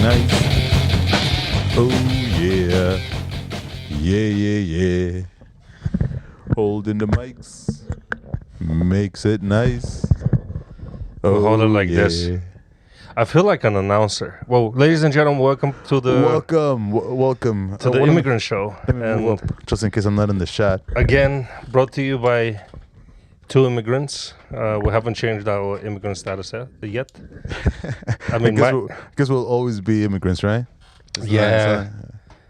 nice. Oh yeah. Yeah. Holding the mics makes it nice. We'll hold it like this. I feel like an announcer. Well, ladies and gentlemen, welcome to the welcome to the Immigrant Show. Let me move up, just in case I'm not in the shot. Again, brought to you by two immigrants. We haven't changed our immigrant status yet. I mean, guess we'll always be immigrants, right? Yeah.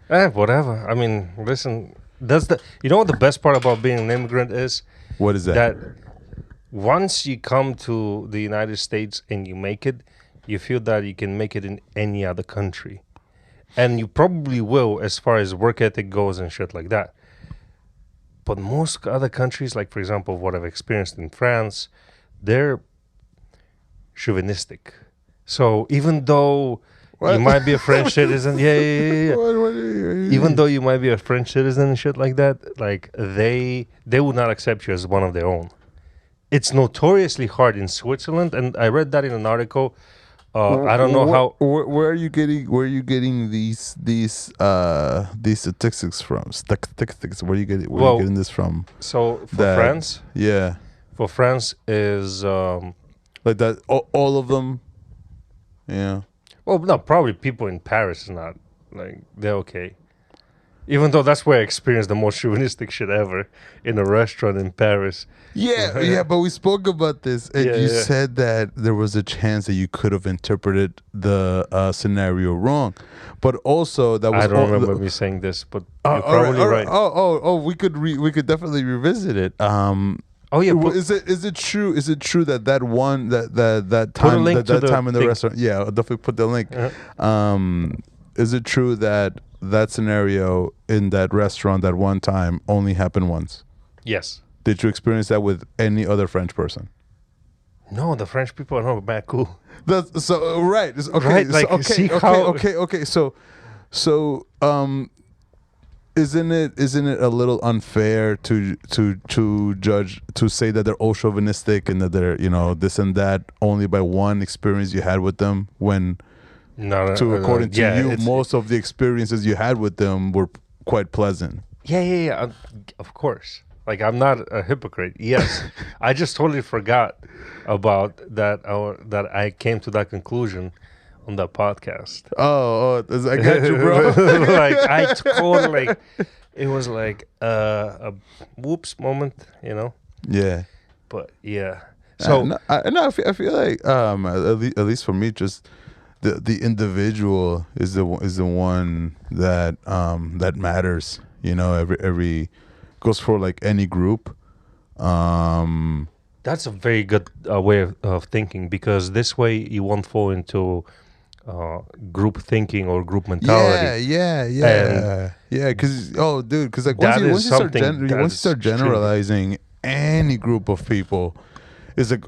Whatever. I mean, listen. You know what the best part about being an immigrant is? What is that? That once you come to the United States and you make it, you feel that you can make it in any other country. And you probably will as far as work ethic goes and shit like that. But most other countries, like for example, what I've experienced in France, they're chauvinistic. So even though you might be a French citizen, even though you might be a French citizen and shit like that, like they would not accept you as one of their own. It's notoriously hard in Switzerland, and I read that in an article. I don't know how. Where are you getting these statistics from? Statistics. Where are you getting this from? So for France, yeah. For France is like that. All of them. Yeah. Well, no, probably people in Paris is not like they're okay. Even though that's where I experienced the most chauvinistic shit ever in a restaurant in Paris. Yeah, but we spoke about this, and you said that there was a chance that you could have interpreted the scenario wrong, but also that was. I don't remember me saying this, but you're probably right. Oh, we could definitely revisit it. Oh yeah, is it true? Is it true that one that time in the restaurant? Yeah, I'll definitely put the link. Is it true that scenario in that restaurant that one time only happened once? Yes. Did you experience that with any other French person? No, the French people are not bad cool. That's so right. Okay. Right, like, Okay. So isn't it a little unfair to judge, to say that they're all chauvinistic and that they're, this and that only by one experience you had with them, when according to you, most of the experiences you had with them were quite pleasant? Yeah. Of course. Like, I'm not a hypocrite. Yes, I just totally forgot about that. That I came to that conclusion on that podcast. Oh, I got you, bro. Like, I totally, it was like a whoops moment, Yeah. But yeah. So I feel like at least for me, just the individual is the one that matters. Every goes for like any group. That's a very good way of thinking, because this way you won't fall into group thinking or group mentality. Yeah. Because like once you start generalizing any group of people, it's like,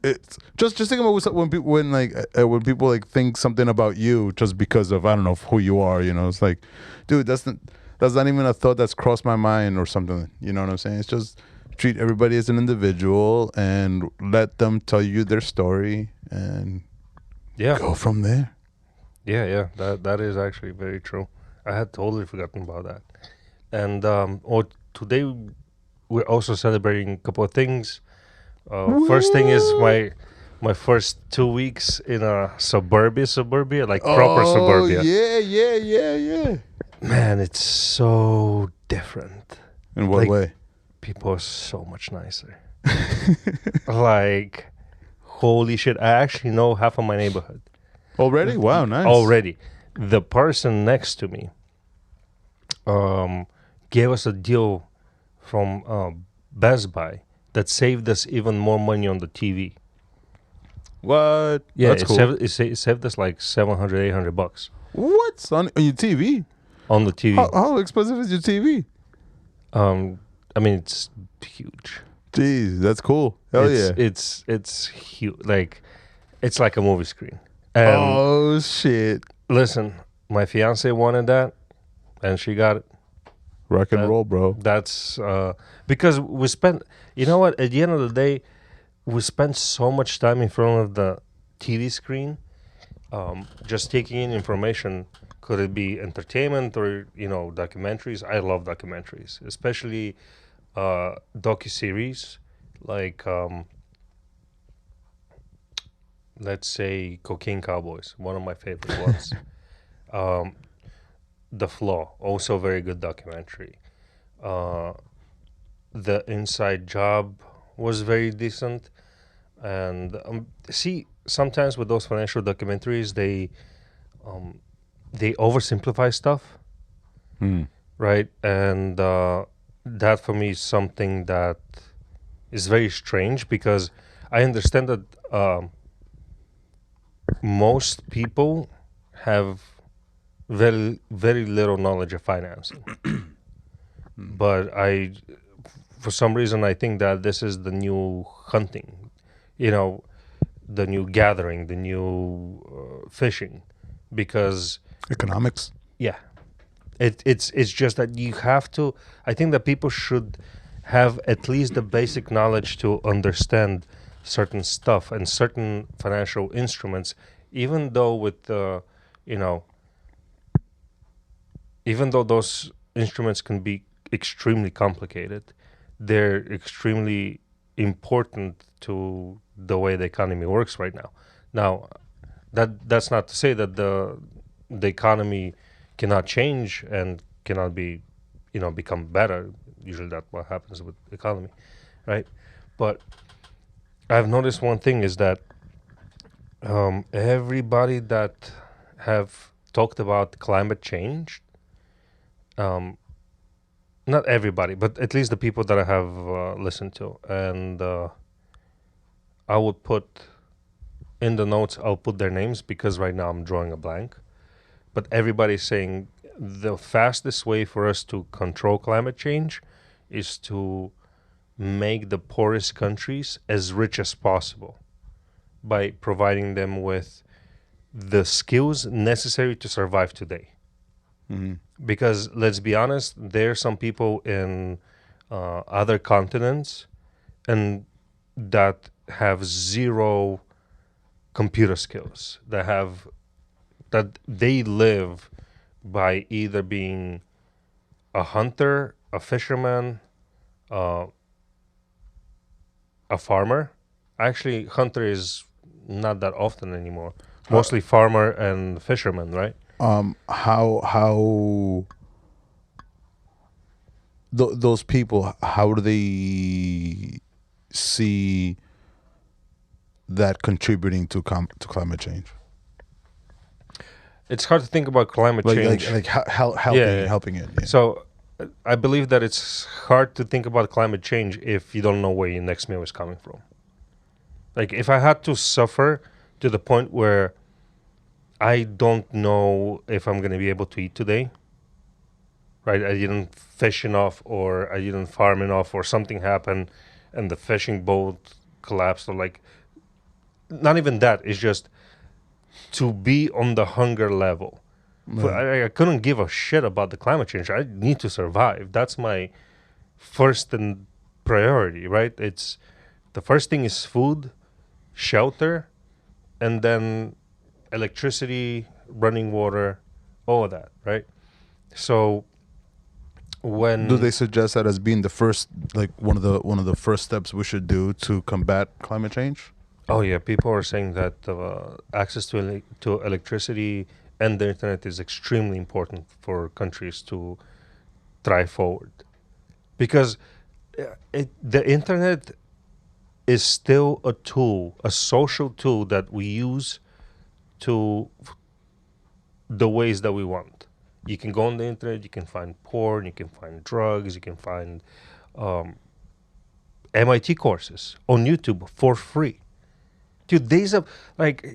it's just think about when people like think something about you just because of, I don't know, who you are. It's like, dude, that's not even a thought that's crossed my mind or something. You know what I'm saying? It's just treat everybody as an individual and let them tell you their story and go from there. Yeah. That is actually very true. I had totally forgotten about that. And today we're also celebrating a couple of things. First thing is my first 2 weeks in a suburbia, like proper suburbia. Yeah. Man, it's so different. In what way? People are so much nicer. Like, holy shit. I actually know half of my neighborhood. Already? Wow, nice. Already. The person next to me gave us a deal from Best Buy that saved us even more money on the TV. What? Yeah, that's cool. It saved us like $700, $800. What? On your TV? On the TV. How expensive is your TV? I mean, it's huge. Jeez, that's cool. Hell yeah. It's huge. Like, it's like a movie screen. And oh, shit. Listen, my fiance wanted that, and she got it. Rock and roll, bro. That's because we spent, you know what, at the end of the day, we spent so much time in front of the TV screen, just taking in information. Could it be entertainment or documentaries? I love documentaries, especially docuseries like let's say Cocaine Cowboys, one of my favorite ones. The Flaw, also a very good documentary. The Inside Job was very decent. And see, sometimes with those financial documentaries, they oversimplify stuff, right? And that for me is something that is very strange, because I understand that most people have very, very little knowledge of financing. But for some reason, I think that this is the new hunting, the new gathering, the new fishing, because economics. Yeah, it's just that you have to. I think that people should have at least the basic knowledge to understand certain stuff and certain financial instruments, even though even though those instruments can be extremely complicated, they're extremely important to the way the economy works right now. Now, that's not to say that the economy cannot change and cannot be, become better. Usually that's what happens with the economy, right? But I've noticed one thing is that everybody that have talked about climate change, not everybody, but at least the people that I have listened to, and I would put in the notes, I'll put their names because right now I'm drawing a blank. But everybody's saying the fastest way for us to control climate change is to make the poorest countries as rich as possible by providing them with the skills necessary to survive today. Mm-hmm. Because let's be honest, there are some people in other continents and that have zero computer skills, that they live by either being a hunter, a fisherman, a farmer. Actually, hunter is not that often anymore. Mostly farmer and fisherman, right? Those people, how do they see that contributing to climate change? It's hard to think about climate change. Helping it. Yeah. So I believe that it's hard to think about climate change if you don't know where your next meal is coming from. Like if I had to suffer to the point where I don't know if I'm going to be able to eat today, right? I didn't fish enough or I didn't farm enough or something happened and the fishing boat collapsed, or like, not even that. It's just to be on the hunger level. Right. I couldn't give a shit about the climate change. I need to survive. That's my first and priority, right? It's the first thing is food, shelter, and then electricity, running water, all of that, right? So when do they suggest that as being the first, like one of the first steps we should do to combat climate change? Oh yeah, people are saying that access to electricity and the internet is extremely important for countries to thrive forward, because the internet is still a tool, a social tool that we use to the ways that we want. You can go on the internet, you can find porn, you can find drugs, you can find MIT courses on YouTube for free. Dude, days of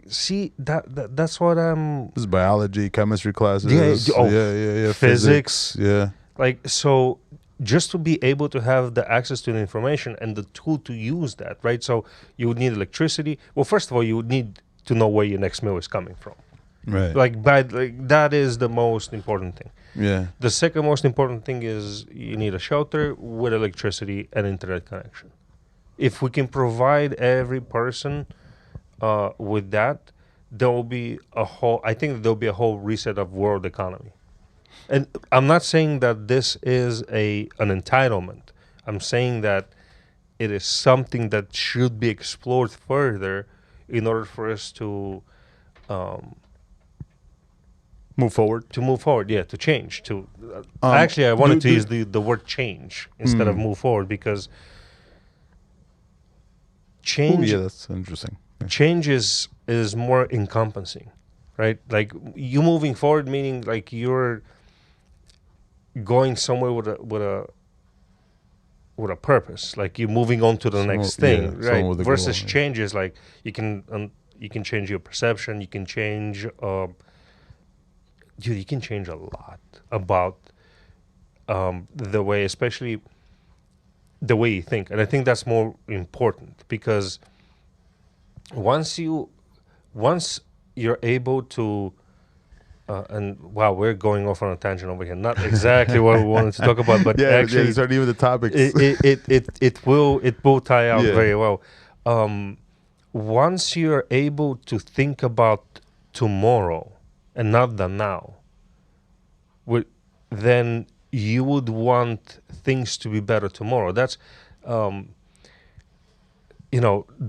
see that's what I'm. This is biology, chemistry classes. Yeah. Physics. Yeah. Like, so just to be able to have the access to the information and the tool to use that, right? So you would need electricity. Well, first of all, you would need to know where your next meal is coming from. Right. That is the most important thing. Yeah. The second most important thing is you need a shelter with electricity and internet connection. If we can provide every person with that, there will be I think there'll be a whole reset of world economy. And I'm not saying that this is an entitlement. I'm saying that it is something that should be explored further in order for us to move forward. To change. Actually, I wanted to use the word change instead of move forward, because change. Yeah, that's interesting. Yeah. Change is more encompassing, right? Like you moving forward, meaning like you're going somewhere with a purpose, like you're moving on to the next thing, right? Versus changes, like you can change your perception, you can change, you can change a lot about the way, especially the way you think, and I think that's more important, because once you're able to. And wow, we're going off on a tangent over here. Not exactly what we wanted to talk about, but actually, these aren't even the topics. It will tie out very well. Once you're able to think about tomorrow and not the now, then you would want things to be better tomorrow. That's, the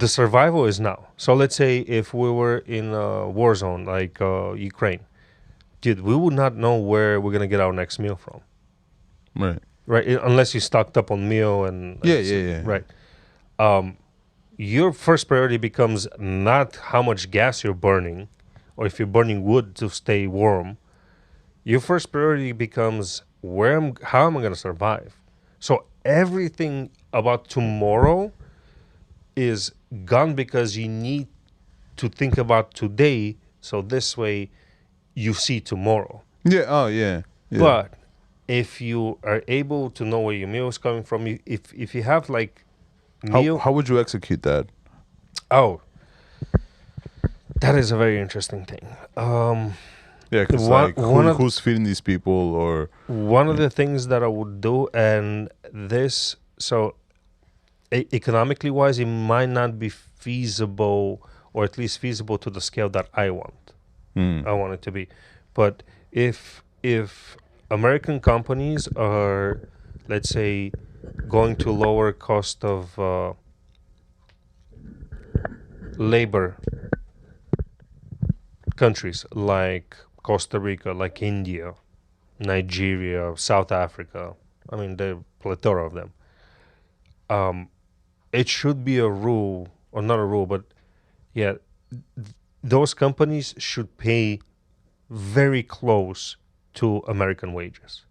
survival is now. So let's say if we were in a war zone like Ukraine. Dude, we would not know where we're gonna get our next meal from. Right. Unless you stocked up on meal and right. Your first priority becomes not how much gas you're burning, or if you're burning wood to stay warm. Your first priority becomes how am I gonna survive? So everything about tomorrow is gone, because you need to think about today. So this way, you see tomorrow. Yeah. But if you are able to know where your meal is coming from, if you have like meal, how would you execute that? Oh, that is a very interesting thing. Because who's feeding these people, or one of the things that I would do, and this, so economically wise, it might not be feasible, or at least feasible to the scale that I want. I want it to be. But if American companies are, let's say, going to lower cost of labor countries like Costa Rica, like India, Nigeria, South Africa, I mean, there are a plethora of them. It should be a rule, or not a rule, but those companies should pay very close to American wages,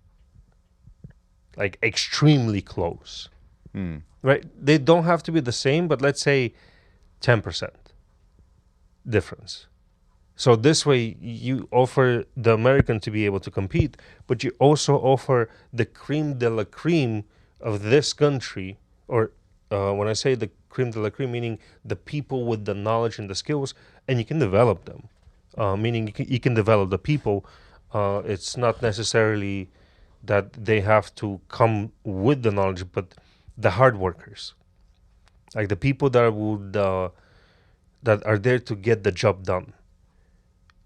like extremely close, right? They don't have to be the same, but let's say 10% difference. So this way you offer the American to be able to compete, but you also offer the creme de la creme of this country, or when I say the creme de la creme, meaning the people with the knowledge and the skills, and you can develop them. Meaning you can develop the people. It's not necessarily that they have to come with the knowledge, but the hard workers, like the people that are there to get the job done.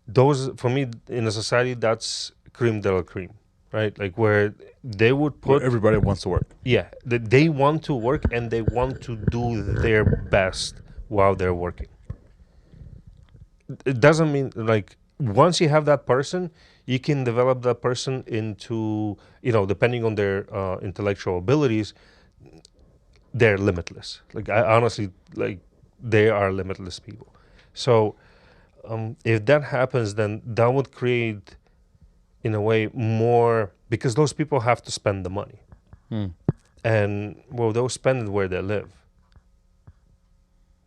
Those, for me, in a society, that's creme de la creme, right? Like where they would put... Where everybody wants to work. Yeah, they want to work, and they want to do their best while they're working. It doesn't mean, like, once you have that person, you can develop that person into, depending on their intellectual abilities, they're limitless. Like, I honestly, like, they are limitless people. So if that happens, then that would create, in a way, more, because those people have to spend the money. And, well, they'll spend it where they live.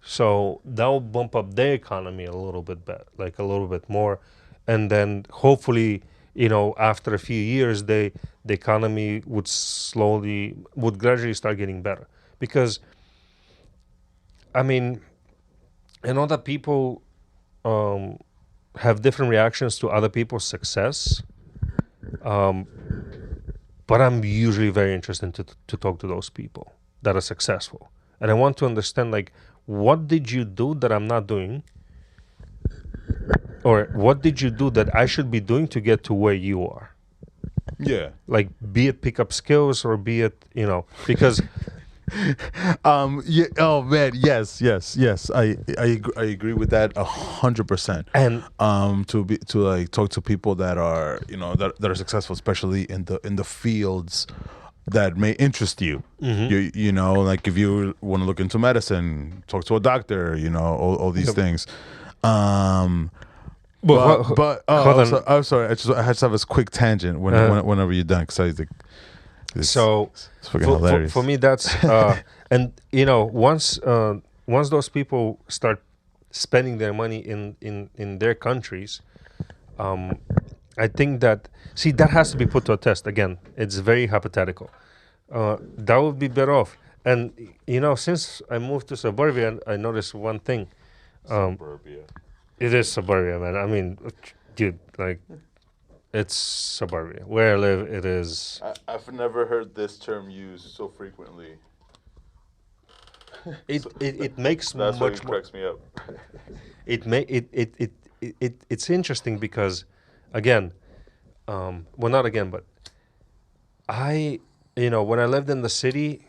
So that will bump up their economy a little bit like a little bit more. And then hopefully, after a few years, the economy would gradually start getting better. Because, I mean, I know that people have different reactions to other people's success. But I'm usually very interested to talk to those people that are successful. And I want to understand, like, what did you do that I'm not doing or what did you do that I should be doing to get to where you are? Yeah. Like, be it pick up skills or be it, because yeah. Oh man. Yes. I agree with that 100%. And to like talk to people that are that are successful, especially in the fields that may interest you. Like if you want to look into medicine, talk to a doctor. All these things. But I'm sorry. I had to have this quick tangent whenever you're done, because I think it's fucking hilarious. For me, that's and once those people start spending their money in their countries, I think that that has to be put to a test. Again, it's very hypothetical. That would be better off. And since I moved to suburbia, I noticed one thing. Suburbia. It is suburbia, man. I mean, dude, like, it's suburbia. Where I live, it is. I've never heard this term used so frequently. It makes that's much what cracks me up. It's interesting because, again, not again, but when I lived in the city,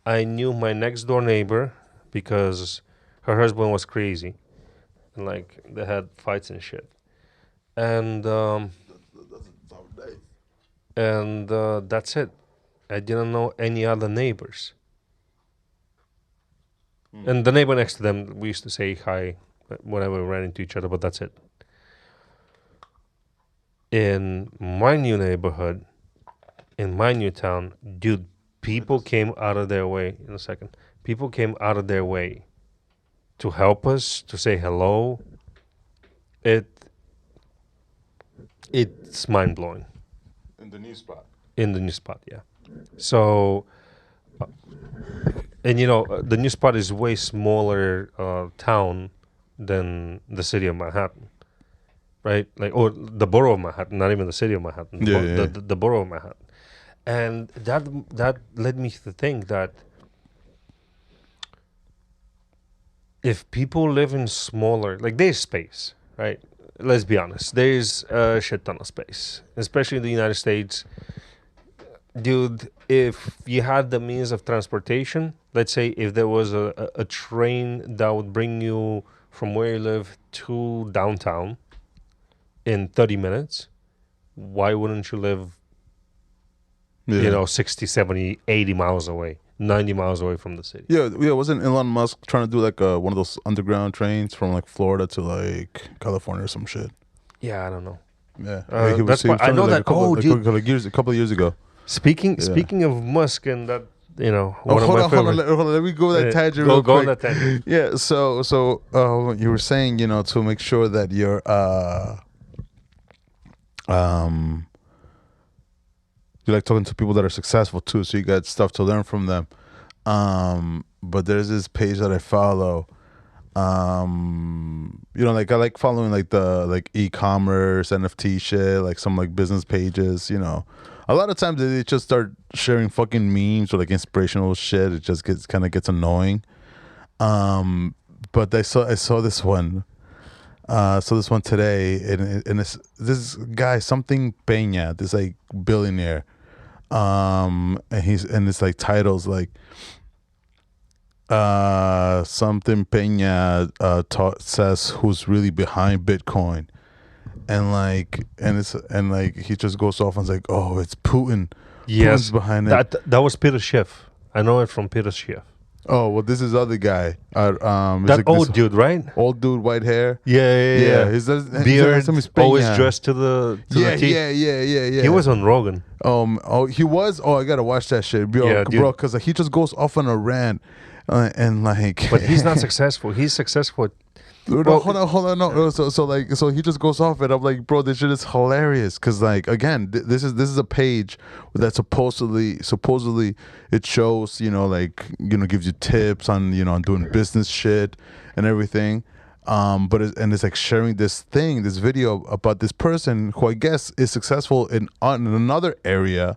I knew my next door neighbor because her husband was crazy. And like they had fights and shit, and that's it. I didn't know any other neighbors. And the neighbor next to them, we used to say hi whenever we ran into each other, but that's it. In my new neighborhood, in my new town, dude, people came out of their way. In a second, people came out of their way to help us, to say hello. It's mind-blowing. In the new spot. In the new spot, yeah. So, the new spot is way smaller town than the city of Manhattan, right? Like, or the borough of Manhattan, not even the city of Manhattan. The borough of Manhattan. And that led me to think that if people live in smaller, like there's space, right? Let's be honest. There's a shit ton of space, especially in the United States. Dude, if you had the means of transportation, let's say if there was a train that would bring you from where you live to downtown in 30 minutes, why wouldn't you live, 60, 70, 80 miles away? 90 miles away from the city. Yeah. Wasn't Elon Musk trying to do like one of those underground trains from like Florida to like California or some shit? Yeah, I don't know. Yeah, that's why I know that. A couple of years ago. Speaking of Musk and that, hold on, let me go that tangent real quick. Go on that tangent. Yeah. So you were saying, to make sure that you're you like talking to people that are successful too, so you got stuff to learn from them. But there's this page that I follow. Like I like following like the like e-commerce, NFT shit, like some like business pages. A lot of times they just start sharing fucking memes or like inspirational shit. It just gets annoying. But I saw this one. This one today, and this guy, something Peña, this like billionaire, and it's like titles like something Peña says who's really behind Bitcoin, and he just goes off and is like, oh, it's Putin. Yes, Putin's behind it. That was Peter Schiff. I know it from Peter Schiff. Oh, well, this is other guy. That old dude, right? Old dude, white hair. Yeah. His beard, always dressed to the T. Yeah. He was on Rogan. He was. Oh, I gotta watch that shit, bro, because he just goes off on a rant, and like. But he's not successful. He's successful. No, hold on. No. So he just goes off, and I'm like, bro, this shit is hilarious. Because like, again, this is a page that supposedly it shows, gives you tips on, on doing business shit and everything. But it's like sharing this video about this person who I guess is successful in another area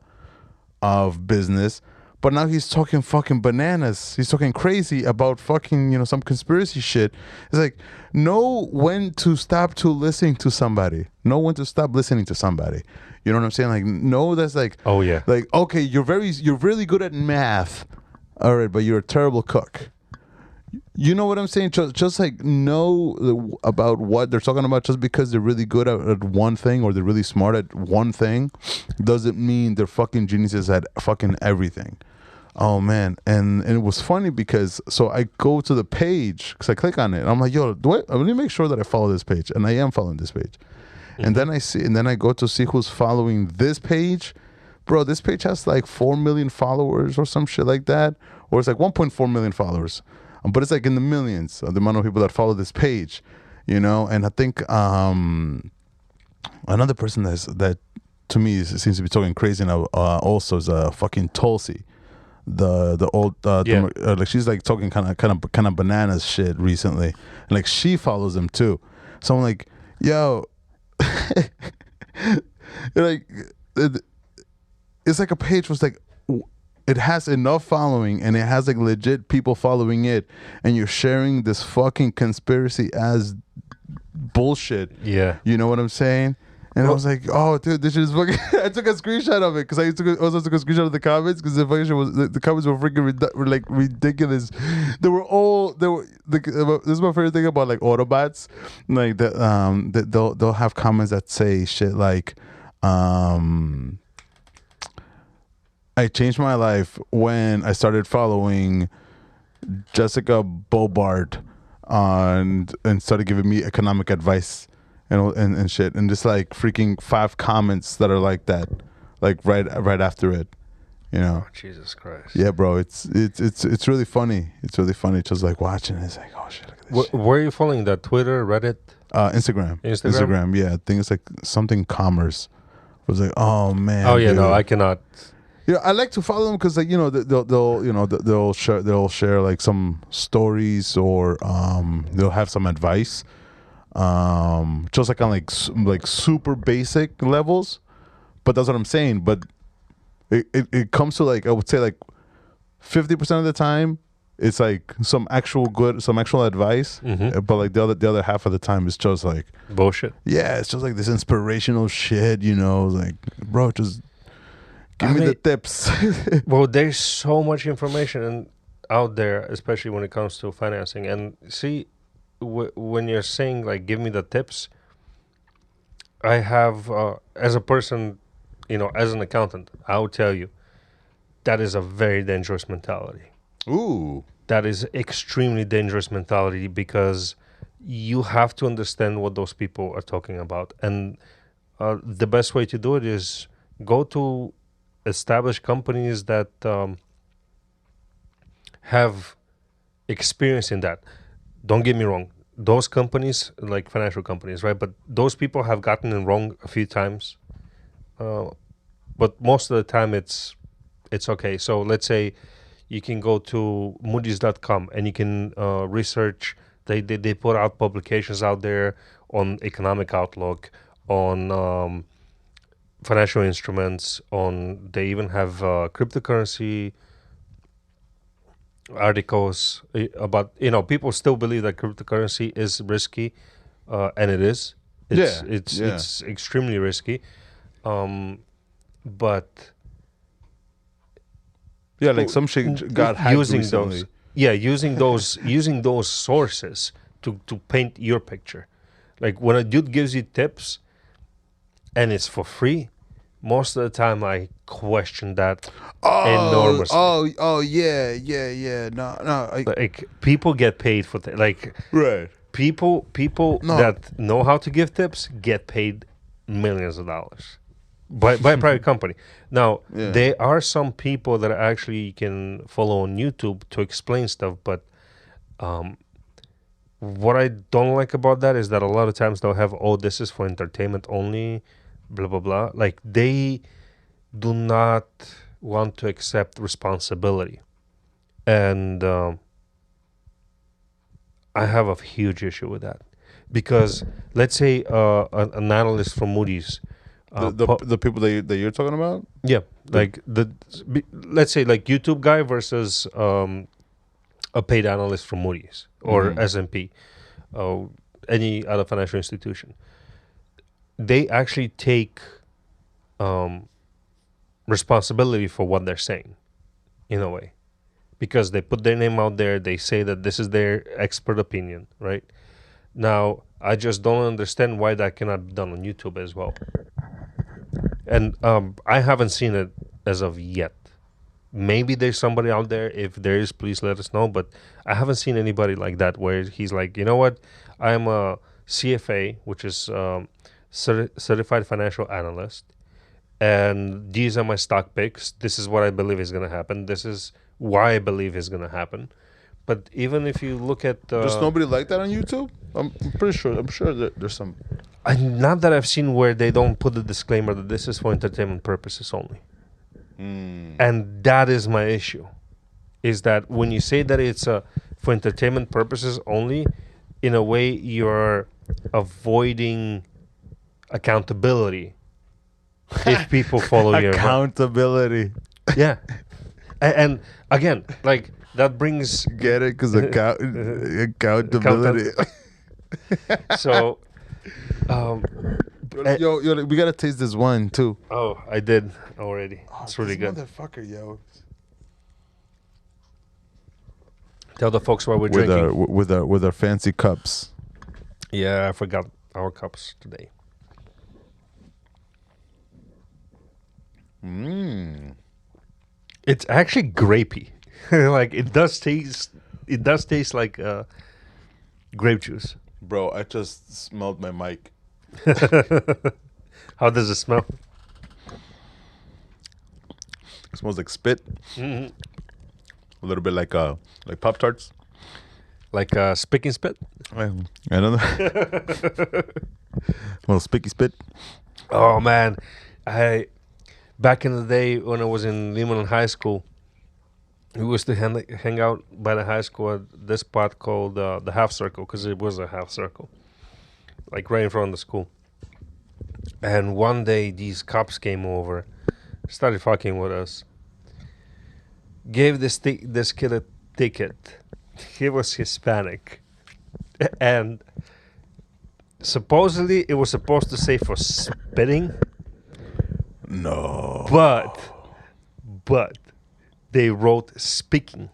of business, but now he's talking fucking bananas. He's talking crazy about fucking, some conspiracy shit. It's like, know when to stop listening to somebody. Know when to stop listening to somebody. You know what I'm saying? Like, no, that's like, oh yeah, like, okay, you're really good at math, all right, but you're a terrible cook. You know what I'm saying? Just like know about what they're talking about. Just because they're really good at one thing or they're really smart at one thing, doesn't mean they're fucking geniuses at fucking everything. Oh man, and it was funny because so I go to the page because I click on it and I'm like, yo, let me make sure that I follow this page, and I am following this page. And then I go to see who's following this page. Bro, this page has like 4 million followers or some shit like that. Or it's like 1.4 million followers. But it's like in the millions, the amount of people that follow this page, And I think another person that to me seems to be talking crazy now also is fucking Tulsi. The old like she's like talking kind of bananas shit recently. And like she follows him too. So I'm like, yo, like it's like a page was like it has enough following and it has like legit people following it, and you're sharing this fucking conspiracy as bullshit. Yeah, you know what I'm saying? And I was like, oh dude, this shit is fucking I took a screenshot of it because I also took a screenshot of the comments because the fucking shit was the comments were freaking were like ridiculous. This is my favorite thing about like Autobots, like that they'll have comments that say shit like I changed my life when I started following Jessica Bobard and started giving me economic advice and shit, and just like freaking 5 comments that are like that, like right after it, Oh, Jesus Christ. Yeah, bro, it's really funny. It's really funny just like watching it. It's like, oh shit, look at this shit. Where are you following that? Twitter, Reddit? Instagram, yeah. I think it's like something commerce. It was like, oh man. Oh yeah, dude. no, I cannot. I like to follow them because like they'll share like some stories or they'll have some advice, just like on like super basic levels, but that's what I'm saying. But it comes to like I would say like 50% of the time it's like some actual advice, but like the other half of the time it's just like bullshit. Yeah, it's just like this inspirational shit, like bro, just. Give me the tips. Well, there's so much information out there, especially when it comes to financing. And see, when you're saying, like, give me the tips, I have, as a person, as an accountant, I will tell you, that is a very dangerous mentality. Ooh. That is extremely dangerous mentality because you have to understand what those people are talking about. And the best way to do it is go to established companies that have experience in that. Don't get me wrong, those companies, like financial companies, right? But those people have gotten it wrong a few times, but most of the time it's okay. So let's say you can go to Moody's.com and you can research. They put out publications out there on economic outlook, on financial instruments, they even have cryptocurrency articles about, people still believe that cryptocurrency is risky, and it is. It's extremely risky, but yeah, like some shit got hacked recently. using those sources to paint your picture. Like when a dude gives you tips and it's for free, most of the time I question that enormously. Oh, yeah. No. Like people get paid for like right. People that know how to give tips get paid millions of dollars by a private company. Now there are some people that actually you can follow on YouTube to explain stuff, but what I don't like about that is that a lot of times they'll have, this is for entertainment only, blah blah blah. Like they do not want to accept responsibility, and I have a huge issue with that, because let's say an analyst from Moody's The people that you're talking about? Yeah, like let's say like YouTube guy versus a paid analyst from Moody's or S&P, any other financial institution. They actually take responsibility for what they're saying, in a way, because they put their name out there. They say that this is their expert opinion, right? Now, I just don't understand why that cannot be done on YouTube as well. And I haven't seen it as of yet. Maybe there's somebody out there. If there is, please let us know. But I haven't seen anybody like that where he's like, you know what? I'm a CFA, which is Certified Financial Analyst. And these are my stock picks. This is what I believe is going to happen. This is why I believe is going to happen. But even if you look at... There's nobody like that on YouTube? I'm pretty sure. I'm sure that there's some... Not that I've seen where they don't put the disclaimer that this is for entertainment purposes only. And that is my issue. Is that when you say that it's for entertainment purposes only, in a way you're avoiding accountability if people follow your accountability. Yeah. And again, like that brings... Get it? Because accountability. So... yo, we gotta taste this wine too. Oh, I did already. It's really good. Motherfucker, yo. Tell the folks why we're drinking. With our fancy cups. Yeah, I forgot our cups today. It's actually grapey. Like it does taste like grape juice. Bro, I just smelled my mic. How does it smell? It smells like spit. A little bit like Pop-Tarts. Like spick and spit? I don't know. Little spicky spit. Oh man, back in the day when I was in Lehman High School, we used to hang out by the high school at this spot called the Half Circle, because it was a half circle, like right in front of the school. And one day these cops came over, started fucking with us, gave this kid a ticket. He was Hispanic, and supposedly it was supposed to say for spitting. No. But they wrote speaking.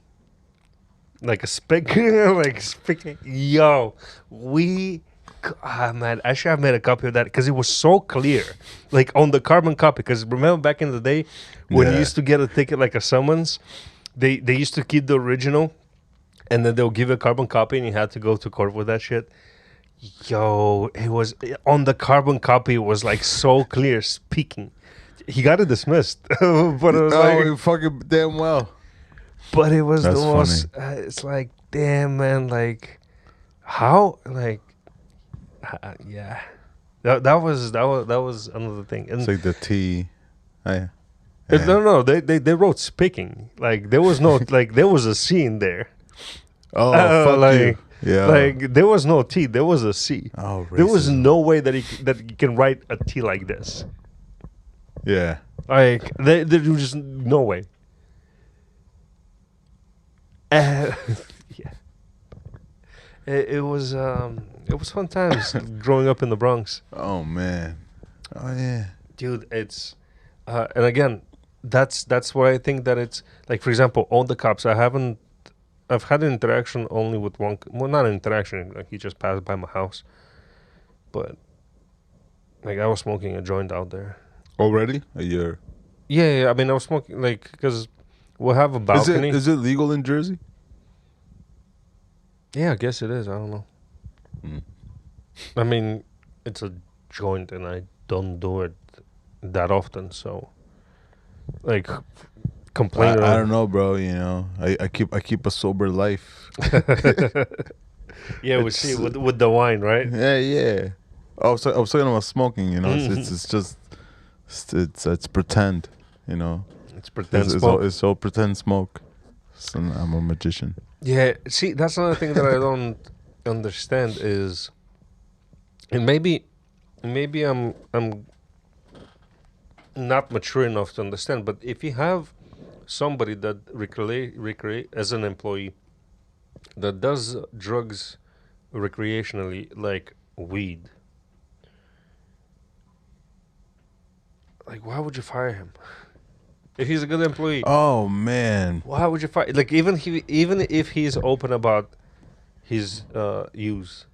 Like a spick, like speaking. Yo, man, I should have made a copy of that because it was so clear. Like on the carbon copy. Because remember back in the day when you used to get a ticket like a summons, they used to keep the original and then they'll give you a carbon copy and you had to go to court with that shit. Yo, it was on the carbon copy. It was like so clear speaking. He got it dismissed, but it was like fucking damn well. But it was That's the most. It's like, damn, man, like how, like, yeah. That was another thing. And it's like the T. Yeah. No, they wrote speaking. Like there was no like there was a C in there. Oh, fuck like, you. Yeah. Like there was no T, there was a C. Oh, racism. There was no way that you can write a T like this. Yeah. Like there was just no way. Yeah. It was fun times growing up in the Bronx. Oh man. Oh yeah. Dude, it's and again, that's why I think that it's like, for example, all the cops. I've had an interaction only with one. Well, not an interaction. Like he just passed by my house, but like I was smoking a joint out there. Already a year. Yeah. I mean, I was smoking like because we'll have a balcony. Is it legal in Jersey? Yeah, I guess it is. I don't know. I mean, it's a joint, and I don't do it that often. So, like, complain. I don't know, bro. You know, I keep a sober life. Yeah, we see with the wine, right? Yeah. I was talking about smoking. You know, it's just it's pretend. You know, it's pretend smoke. It's all pretend smoke. So I'm a magician. Yeah, see, that's another thing that I don't understand is, and maybe I'm not mature enough to understand. But if you have somebody that recreate as an employee that does drugs recreationally, like weed, like why would you fire him? If he's a good employee, oh man, why would you fire? Like even if he's open about his use.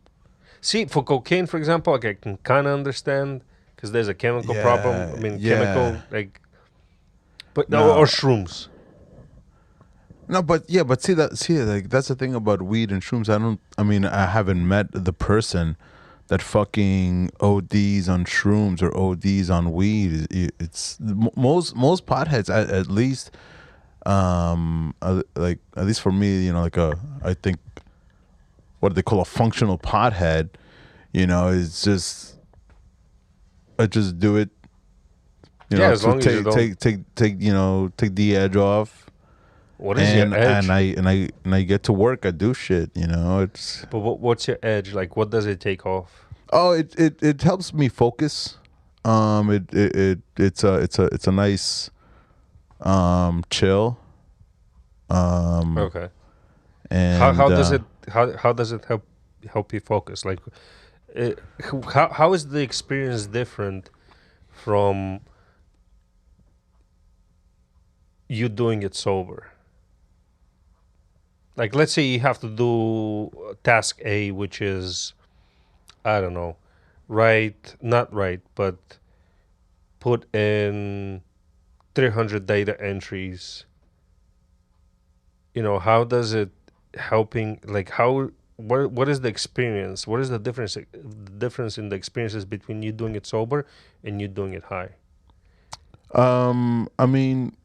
See, for cocaine, for example, like I can kind of understand because there's a chemical problem. I mean, chemical like, but no. or shrooms. No, but like that's the thing about weed and shrooms. I haven't met the person that fucking ODs on shrooms or ODs on weed. It's most potheads at least, like at least for me, you know, like I think what they call a functional pothead, you know, is just I just do it, you know, as long as you don't take you know, take the edge off. What is your edge? And I get to work. I do shit, you know. It's but what's your edge? Like, what does it take off? Oh, it helps me focus. It's a nice chill. Okay. And how does it help you focus? Like, how is the experience different from you doing it sober? Like, let's say you have to do task A, which is, I don't know, but put in 300 data entries. You know, how does it helping, like what is the experience? What is the difference in the experiences between you doing it sober and you doing it high? I mean,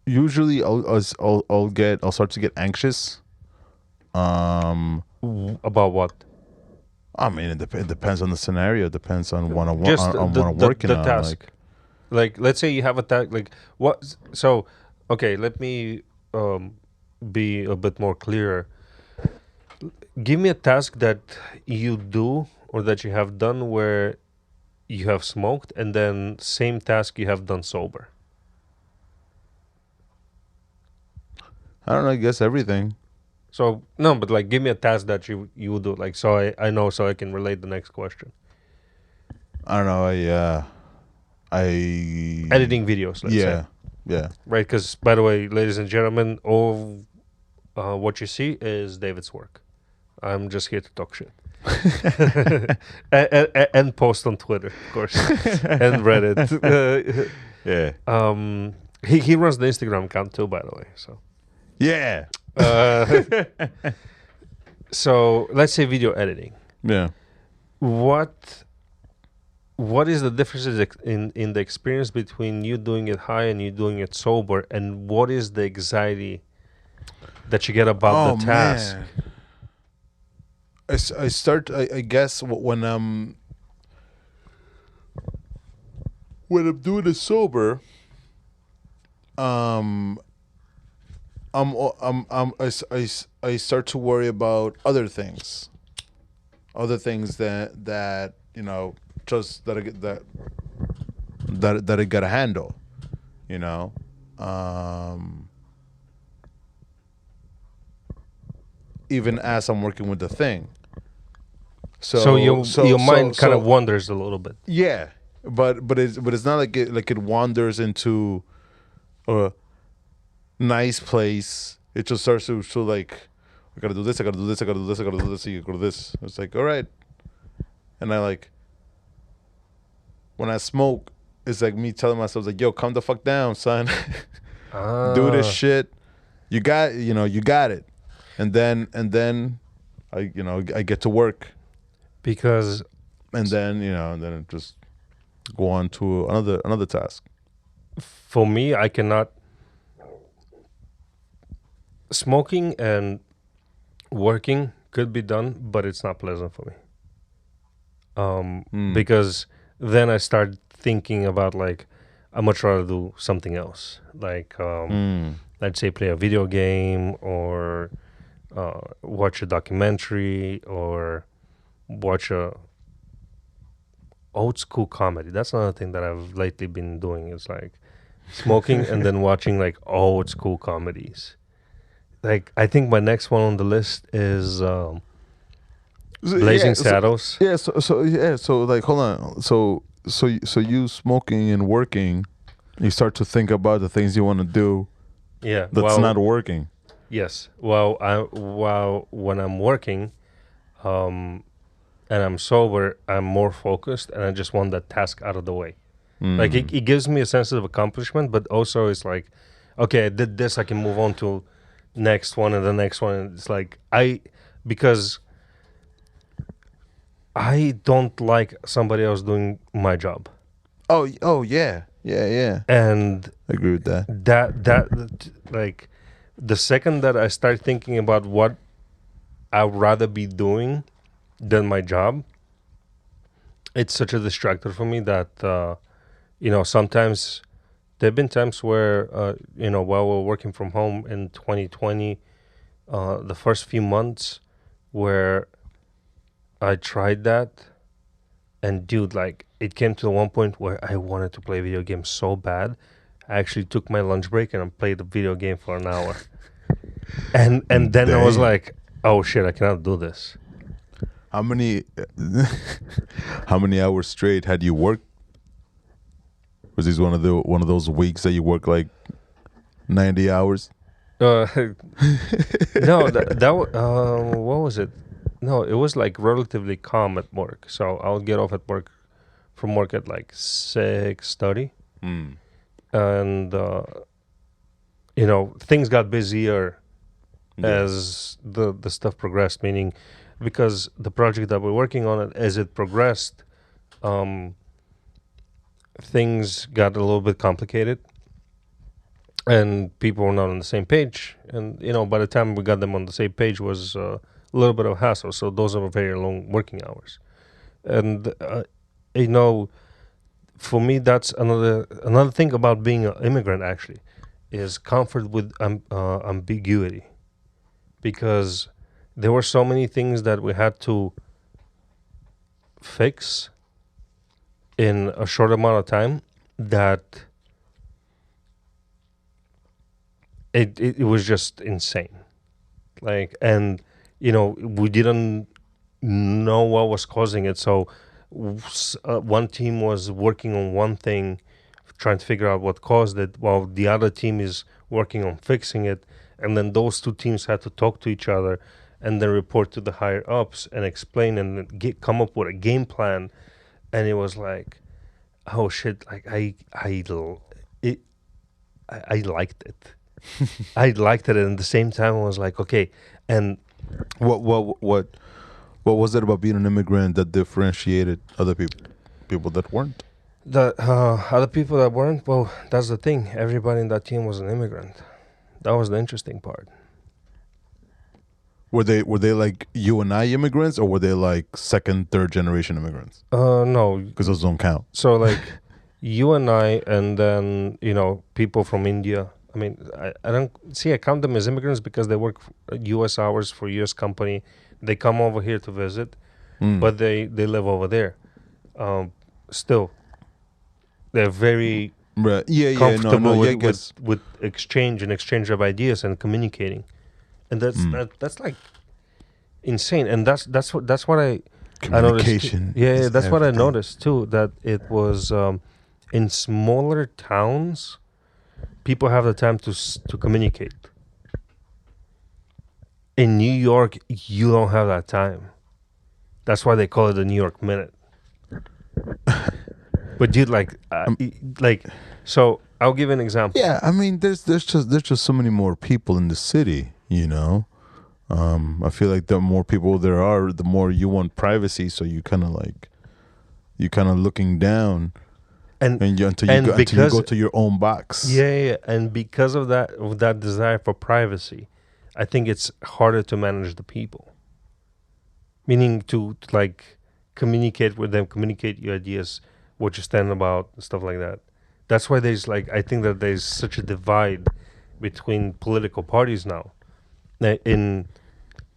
usually I'll start to get anxious. About what? I mean, it depends on the scenario. It depends on what I'm working on. Task. Like, let's say you have a task. Like, what? So, okay, let me be a bit more clear. Give me a task that you do or that you have done where you have smoked, and then same task you have done sober. I don't know. I guess everything. So no, but like, give me a task that you would do, like, so I know, so I can relate the next question. I don't know. I editing videos. Let's say. Yeah. Right, because by the way, ladies and gentlemen, all what you see is David's work. I'm just here to talk shit. and post on Twitter, of course, and Reddit. Yeah. He runs the Instagram account too, by the way. So. Yeah. So let's say video editing. Yeah. What is the differences in the experience between you doing it high and you doing it sober, and what is the anxiety that you get about the task? Man. I start. I guess when I'm doing it sober, I start to worry about other things that you know, just that I gotta handle, you know. Even as I'm working with the thing. So your mind kind of wanders a little bit. Yeah, but it's not like it wanders into a nice place. It just starts to like, I gotta do this, I gotta do this, I gotta do this, I gotta do this, I gotta do this. It's like, all right. And I like, when I smoke, it's like me telling myself like, yo, calm the fuck down, son. Do this shit. You got it. And then I get to work. Because and then it just go on to another task. For me, I cannot. Smoking and working could be done, but it's not pleasant for me. Because then I start thinking about, like, I much rather do something else, like let's say play a video game or watch a documentary or watch a old school comedy. That's another thing that I've lately been doing. Is like smoking and then watching like old school comedies. Like I think my next one on the list is Blazing Saddles. So like hold on. So you smoking and working, you start to think about the things you want to do. Yeah, that's not working. Yes. Well, when I'm working, and I'm sober, I'm more focused, and I just want that task out of the way. Like it gives me a sense of accomplishment, but also it's like, okay, I did this, I can move on to next one and the next one. And it's like because I don't like somebody else doing my job. Oh yeah. And I agree with that. That like the second that I start thinking about what I'd rather be doing than my job, it's such a distractor for me that sometimes there have been times where while we're working from home in 2020, the first few months where I tried that, and dude, like it came to one point where I wanted to play video games so bad. I actually took my lunch break and I played a video game for an hour. And then Dang. I was like, oh shit, I cannot do this. How many hours straight had you worked? Was this one of those weeks that you work like 90 hours? No, what was it? No, it was like relatively calm at work. So I'll get off from work at like 6:30. And things got busier as the stuff progressed, meaning because the project that we're working on, as it progressed, things got a little bit complicated and people were not on the same page. And, by the time we got them on the same page was a little bit of a hassle. So those are very long working hours. And, for me, that's another thing about being an immigrant, actually, is comfort with ambiguity. Because there were so many things that we had to fix in a short amount of time that it was just insane. Like, and, we didn't know what was causing it. So one team was working on one thing, trying to figure out what caused it, while the other team is working on fixing it. And then those two teams had to talk to each other and then report to the higher ups and explain and come up with a game plan. And it was like, oh shit! Like I liked it. I liked it, and at the same time, I was like, okay. And what was it about being an immigrant that differentiated other people that weren't? The other people that weren't. Well, that's the thing. Everybody in that team was an immigrant. That was the interesting part. Were they like you and I immigrants, or were they like second, third generation immigrants? No, because those don't count. So like you and I, and then people from India. I mean, I don't see. I count them as immigrants because they work U.S. hours for U.S. company. They come over here to visit, but they live over there. Still, they're very comfortable with exchange of ideas and communicating. And that's like insane, and that's what I noticed. Yeah, that's what I noticed too. That it was in smaller towns, people have the time to communicate. In New York, you don't have that time. That's why they call it the New York Minute. But dude, so I'll give an example. Yeah, I mean, there's just so many more people in the city. I feel like the more people there are, the more you want privacy. So you kind of looking down, until you go to your own box. Yeah, and because of that desire for privacy, I think it's harder to manage the people. Meaning to like communicate with them, communicate your ideas, what you stand about, stuff like that. That's why I think that there's such a divide between political parties now.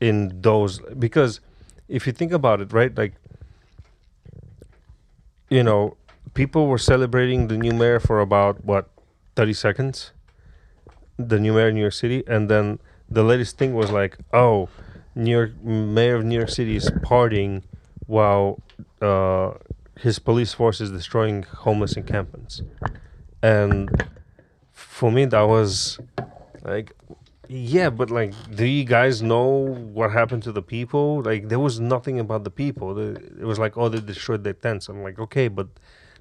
In those, because if you think about it, right, like you know, people were celebrating the new mayor for about 30 seconds, the new mayor of New York City, and then the latest thing was like, oh, mayor of New York City is partying while his police force is destroying homeless encampments. And for me, that was like, yeah, but like, do you guys know what happened to the people? Like, there was nothing about the people. It was like, oh, they destroyed their tents. I'm like, okay, but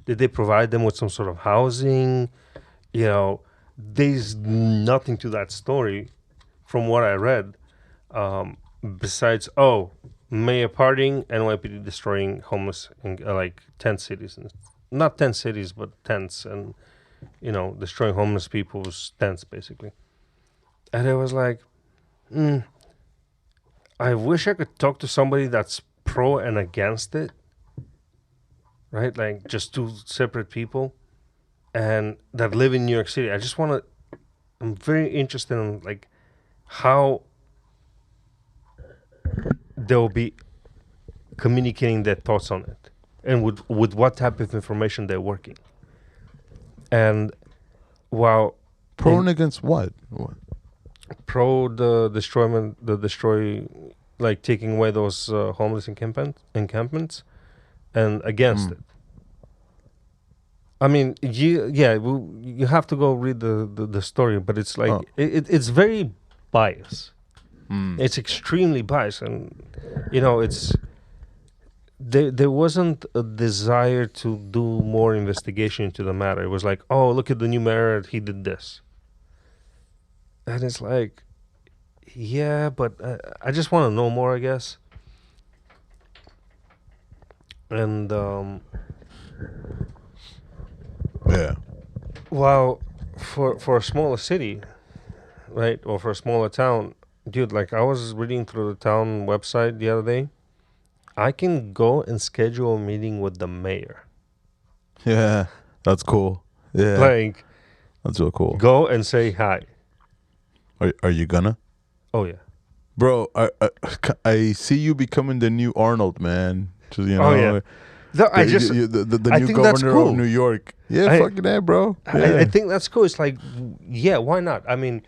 did they provide them with some sort of housing? You know, there's nothing to that story from what I read. Besides, oh, mayor partying, NYPD destroying homeless, like tent cities, and not tent cities, but tents, and destroying homeless people's tents, basically. And it was like, I wish I could talk to somebody that's pro and against it, right? Like just two separate people, and that live in New York City. I'm very interested in like how they'll be communicating their thoughts on it, and with what type of information they're working. And while pro and against what? Pro the destroy, like taking away those homeless encampments, and against it. I mean, you have to go read the story, but it's like it's very biased. It's extremely biased, and it's there wasn't a desire to do more investigation into the matter. It was like, oh, look at the new mayor, he did this. And it's like, yeah, but I just want to know more, I guess. And yeah. Well, for a smaller city, right, or for a smaller town, dude, like I was reading through the town website the other day. I can go and schedule a meeting with the mayor. Yeah, that's cool. Yeah, like that's real cool. Go and say hi. Are you gonna? Oh yeah, bro. I see you becoming the new Arnold, man. Just, oh yeah. The new governor of New York. Yeah, fucking that, bro. Yeah. I think that's cool. It's like, yeah, why not? I mean,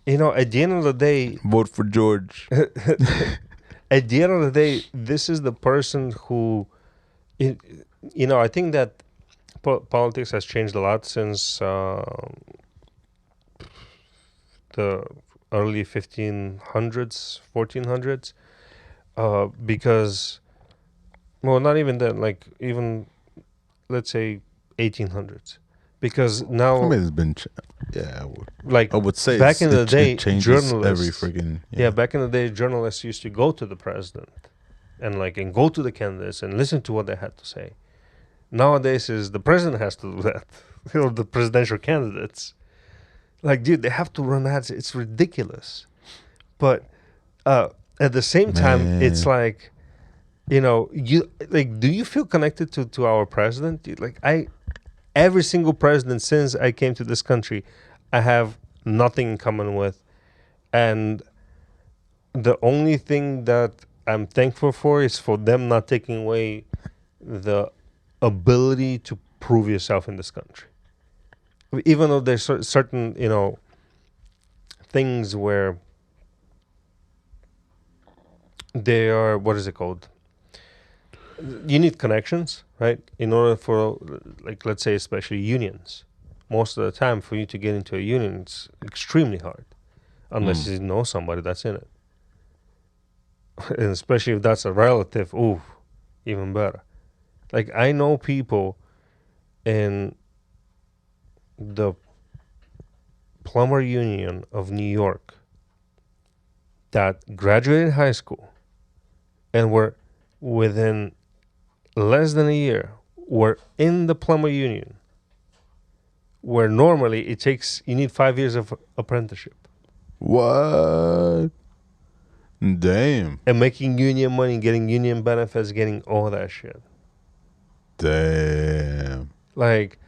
at the end of the day, vote for George. At the end of the day, this is the person who, I think that politics has changed a lot since the early 1500s, 1400s, because, well, not even then, like even, let's say, 1800s. Because now, I mean, it's been, I would say back in the day, journalists, every freaking, back in the day, journalists used to go to the president and go to the candidates and listen to what they had to say. Nowadays, is the president has to do that, the presidential candidates. Like, dude, they have to run ads. It's ridiculous. But at the same time, it's like, you like, do you feel connected to our president? Dude, like, every single president since I came to this country, I have nothing in common with. And the only thing that I'm thankful for is for them not taking away the ability to prove yourself in this country. Even though there's certain, things where they are, what is it called? You need connections, right? In order for, like, let's say, especially unions. Most of the time, for you to get into a union, it's extremely hard. Unless you know somebody that's in it. And especially if that's a relative, ooh, even better. Like, I know people in the plumber union of New York that graduated high school and were within less than a year were in the plumber union, where normally you need 5 years of apprenticeship. What? Damn. And making union money, getting union benefits, getting all that shit. Damn. Like,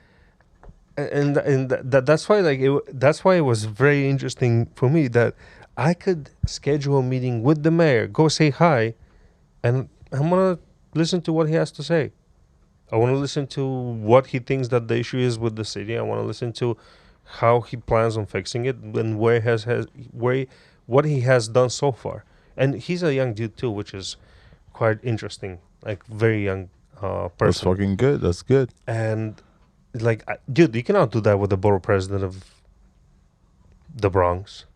and that's why, like, that's why it was very interesting for me that I could schedule a meeting with the mayor, go say hi, and I'm gonna listen to what he has to say. I want to listen to what he thinks that the issue is with the city. I want to listen to how he plans on fixing it and what he has done so far. And he's a young dude too, which is quite interesting. Like very young person. That's fucking good. That's good. And like, dude, you cannot do that with the borough president of the Bronx.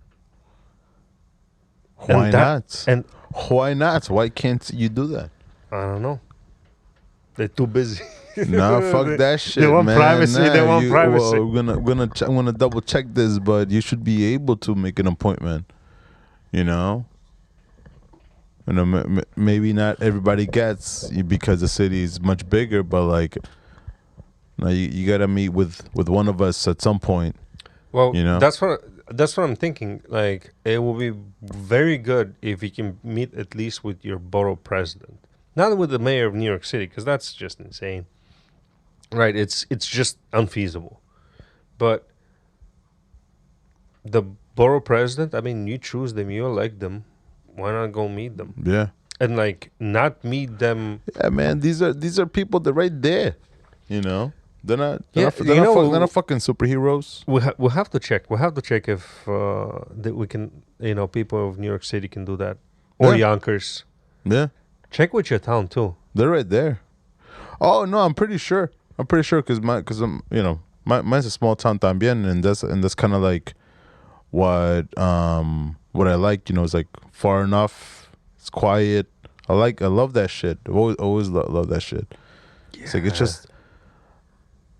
Why not? And why not? Why can't you do that? I don't know. They're too busy. No, fuck that shit. They want man. privacy. They want privacy. Well, I'm gonna double check this, but you should be able to make an appointment. You know, maybe not everybody gets because the city is much bigger, but like, you gotta meet with one of us at some point. Well, you know, that's what I'm thinking. Like, it will be very good if you can meet at least with your borough president. Not with the mayor of New York City, because that's just insane. Right, it's just unfeasible. But the borough president, I mean, you choose them, you elect them. Why not go meet them? Yeah. And like, not meet them. Yeah, man, these are people that right there. You know? They're not fucking superheroes. We'll have to check. We'll have to check if that we can, people of New York City can do that. Or Yonkers. Yeah. Check with your town too. They're right there. Oh no, I'm pretty sure because mine's a small town también, and that's kind of like what I like. It's like far enough. It's quiet. I love that shit. I've always love that shit. Yeah. It's like it's just.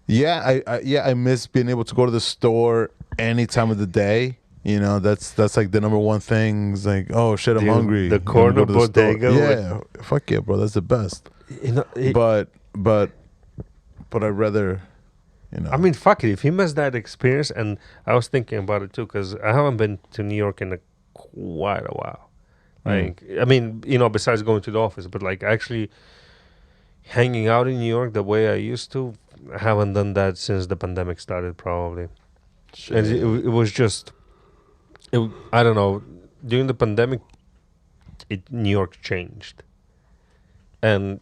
Yeah, I miss being able to go to the store any time of the day. That's like the number one thing. It's like, oh shit, I'm hungry. The corner bodega. Yeah, fuck yeah, bro. That's the best. But I'd rather, I mean, fuck it. If he missed that experience, and I was thinking about it too, because I haven't been to New York in quite a while. Like, I mean, besides going to the office, but like actually hanging out in New York the way I used to, I haven't done that since the pandemic started, probably. Shit. And it was just. I don't know. During the pandemic, New York changed, and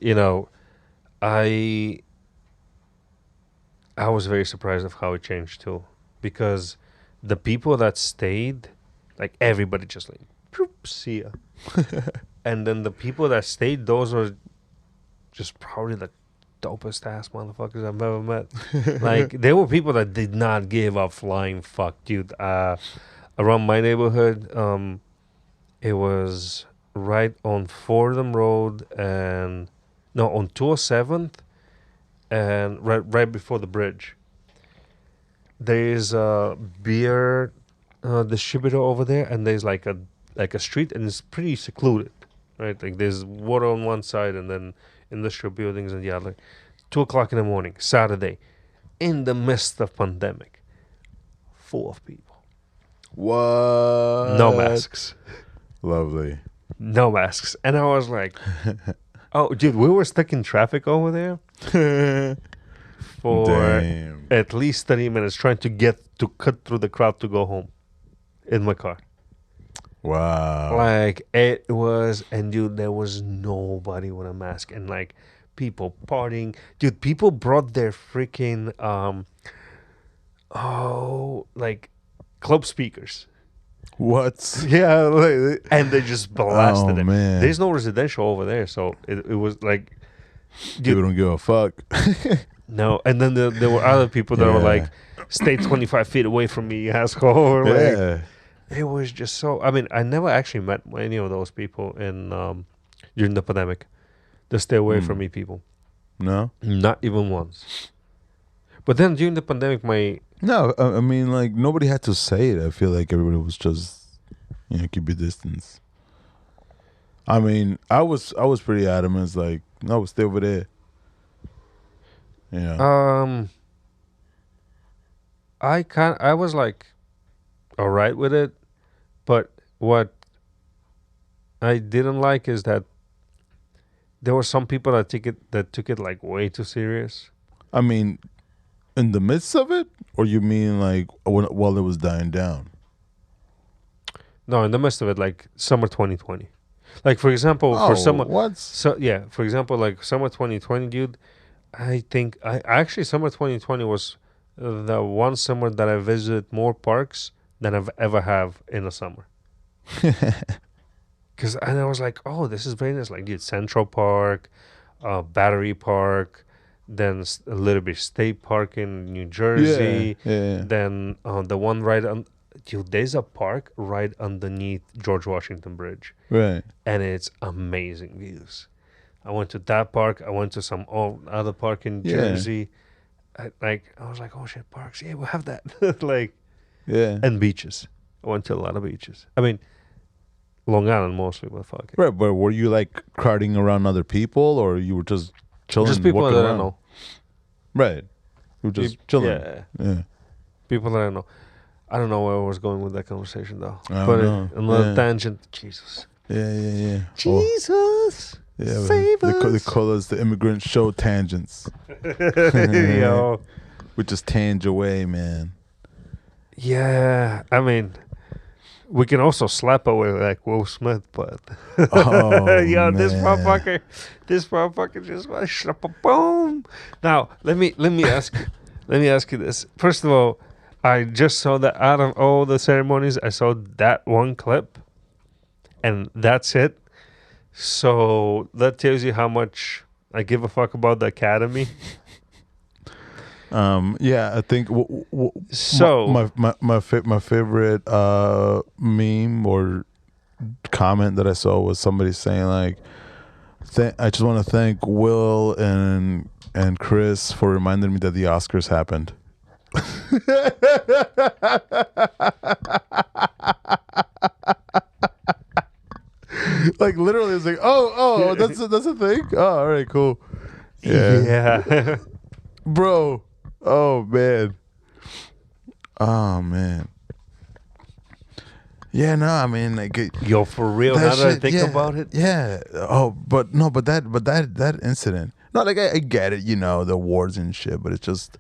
I was very surprised of how it changed too, because the people that stayed, like everybody just like, see ya, and then the people that stayed, those were just probably the dopest ass motherfuckers I've ever met. Like, there were people that did not give a flying fuck, dude. Around my neighborhood, it was right on Fordham Road on 207th, and right before the bridge. There is a beer distributor over there, and there's like a street, and it's pretty secluded, right? Like, there's water on one side, and then industrial buildings on the other. 2:00 in the morning, Saturday, in the midst of pandemic, full of people. What? No masks. Lovely. No masks. And I was like, oh, dude, we were stuck in traffic over there for at least 30 minutes trying to cut through the crowd to go home in my car. Wow. Like, it was, and dude, there was nobody with a mask, and like people partying. Dude, people brought their freaking, club speakers. What? Yeah, and they just blasted it. Man. There's no residential over there, so it was like, dude, people don't give a fuck. No, and then there were other people that were like, stay 25 feet away from me, asshole. Like, it was just so. I mean, I never actually met any of those people during the pandemic. The stay away from me people. No, not even once. But then during the pandemic, No, I mean, like, nobody had to say it. I feel like everybody was just, keep your distance. I mean, I was pretty adamant. It's like, no, stay over there. Yeah. I was like, all right with it, but what I didn't like is that there were some people that took it like way too serious. I mean, in the midst of it, or you mean like while it was dying down? No, in the midst of it, like summer 2020. Like for example, for summer, what? for example, like summer 2020, dude. I think I actually summer 2020 was the one summer that I visited more parks than I've ever have in a summer. Because and I was like, oh, this is very nice. Like, dude, Central Park, Battery Park, then a little bit State Park in New Jersey. Yeah. Then the one right on. Dude, there's a park right underneath George Washington Bridge. Right. And it's amazing views. I went to that park. I went to some other park in Jersey. I was like, oh shit, parks. Yeah, we'll have that. Like, yeah. And beaches. I went to a lot of beaches. I mean, Long Island mostly, but fuck it. Right, but were you like crowding around other people, or you were just chilling? Just people that I know. Right. You were just chilling. Yeah. People that I know. I don't know where I was going with that conversation though. Another tangent. Jesus. Yeah. Jesus. Yeah, save us. They call us the Immigrant Show Tangents. Yo. We just tange away, man. Yeah, I mean, we can also slap away like Will Smith, but yo, this motherfucker just went slap a boom. Now, let me ask you this. First of all, I just saw that out of all the ceremonies, I saw that one clip, and that's it. So that tells you how much I give a fuck about the Academy. Yeah, I think so. My favorite meme or comment that I saw was somebody saying like, I just want to thank Will and Chris for reminding me that the Oscars happened. Like literally, it's like, oh, that's a thing. Oh, all right, cool. Yeah. Bro. Oh man. Yeah, no, I mean, like, yo, for real. Now that I think about it. Yeah. Oh, but that incident. No, like I get it, you know, the awards and shit, but it's just,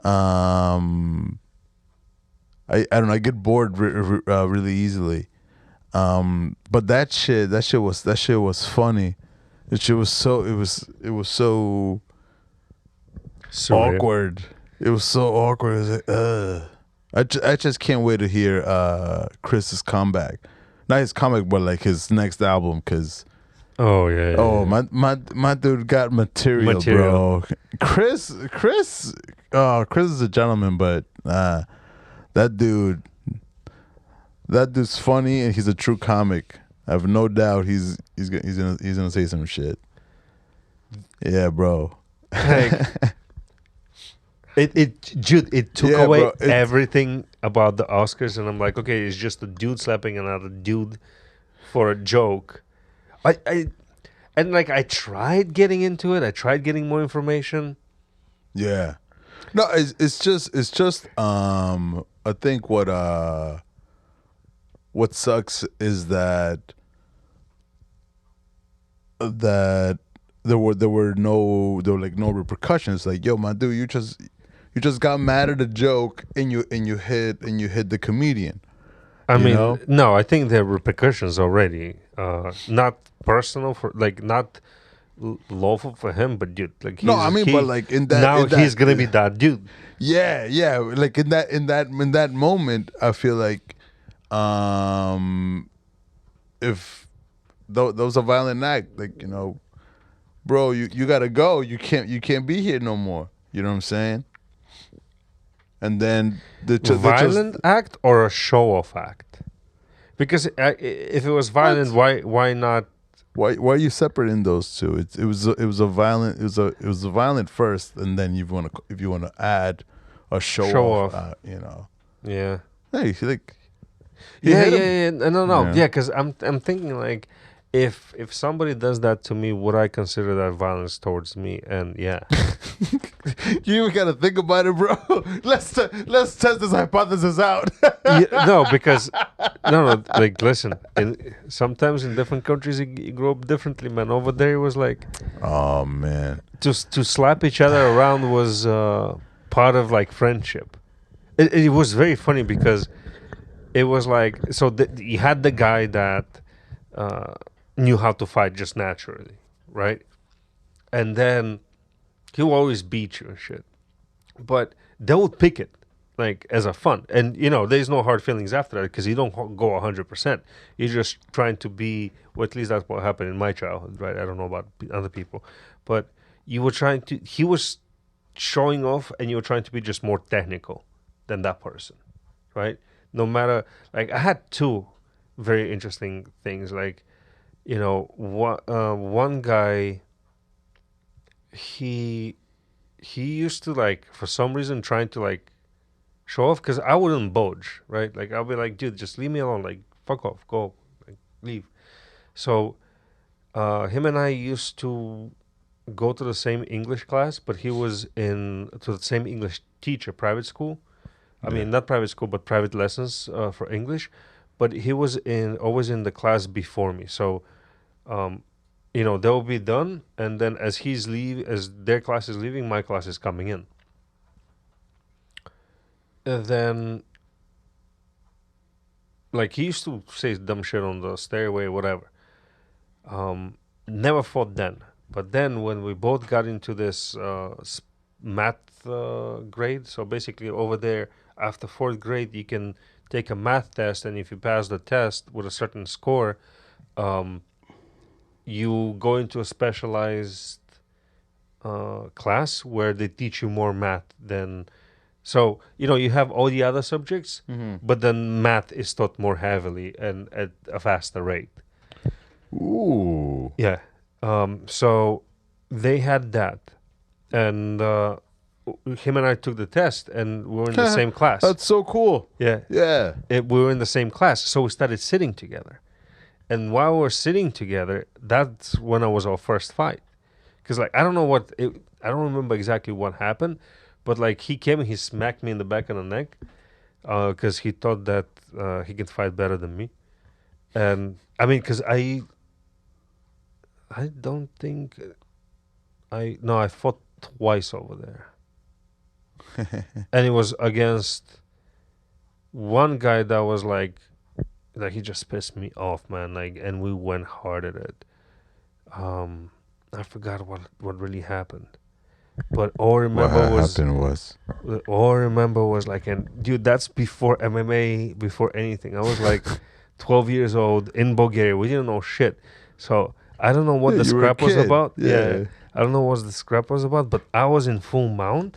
I don't know. I get bored really easily. But that shit was funny. It was so awkward. It was so awkward. It was like, I just can't wait to hear Chris's comeback. Not his comeback, but like his next album, because my dude got material, bro. Chris is a gentleman, but that dude's funny and he's a true comic. I have no doubt he's gonna say some shit. Yeah, bro. Like, it took away everything about the Oscars, and I'm like, okay, it's just a dude slapping another dude for a joke. I tried getting into it. I tried getting more information. Yeah. No, it's just I think what sucks is that there were no repercussions. Like, yo, my dude, you just got mad at a joke and you hit the comedian. I mean, no, I think there are repercussions already. Not personal not lawful for him, but dude, like but like in that now he's gonna be that dude. Yeah. Like in that moment, I feel like if that was a violent act, like, you know, bro, you gotta go. You can't be here no more. You know what I'm saying? And then violent act or a show off act? Because if it was violent, why not? Why are you separating those two? It was a violent first, and then if you wanna add a show off. You know. Yeah. Hey, like. Yeah. No. Yeah, because I'm thinking like, if somebody does that to me, would I consider that violence towards me? And yeah. You even gotta think about it, bro. Let's test this hypothesis out. No, because no. Like, listen. Sometimes in different countries, you grow up differently, man. Over there, it was like, oh man, to slap each other around was part of like friendship. It was very funny because it was like, so you had the guy that knew how to fight just naturally, right? And then he will always beat you and shit. But they would pick it like as a fun. And, there's no hard feelings after that because you don't go 100%. You're just trying to be, well, at least that's what happened in my childhood, right? I don't know about other people. But he was showing off and you were trying to be just more technical than that person, right? No matter, like, I had two very interesting things. Like, one guy, he used to, like, for some reason trying to, like, show off because I wouldn't budge, right? Like, I'll be like, dude, just leave me alone. Like, fuck off, go, like, leave. So him and I used to go to the same English class, but he was to the same English teacher, private school. I mean, not private school, but private lessons for English. But he was always in the class before me. So, they'll be done, and then as their class is leaving, my class is coming in. And then, like, he used to say dumb shit on the stairway, whatever. Never fought then. But then when we both got into this math grade, so basically over there, after 4th grade, you can take a math test, and if you pass the test with a certain score, you go into a specialized class where they teach you more math than... So, you have all the other subjects, but then math is taught more heavily and at a faster rate. Ooh. Yeah. So they had that. And him and I took the test, and we were in the same class. That's so cool. Yeah. Yeah. We were in the same class. So we started sitting together. And while we were sitting together, that's when it was our first fight. Because, like, I don't remember exactly what happened. But, like, he came and he smacked me in the back of the neck because he thought that he could fight better than me. And, I mean, because I don't think... I fought twice over there. And it was against one guy that was, like, he just pissed me off, man. Like, and we went hard at it. I forgot what really happened. But all I remember was like, and dude, that's before MMA, before anything. I was like 12 years old in Bulgaria. We didn't know shit. So I don't know what the scrap was about. Yeah. I don't know what the scrap was about, but I was in full mount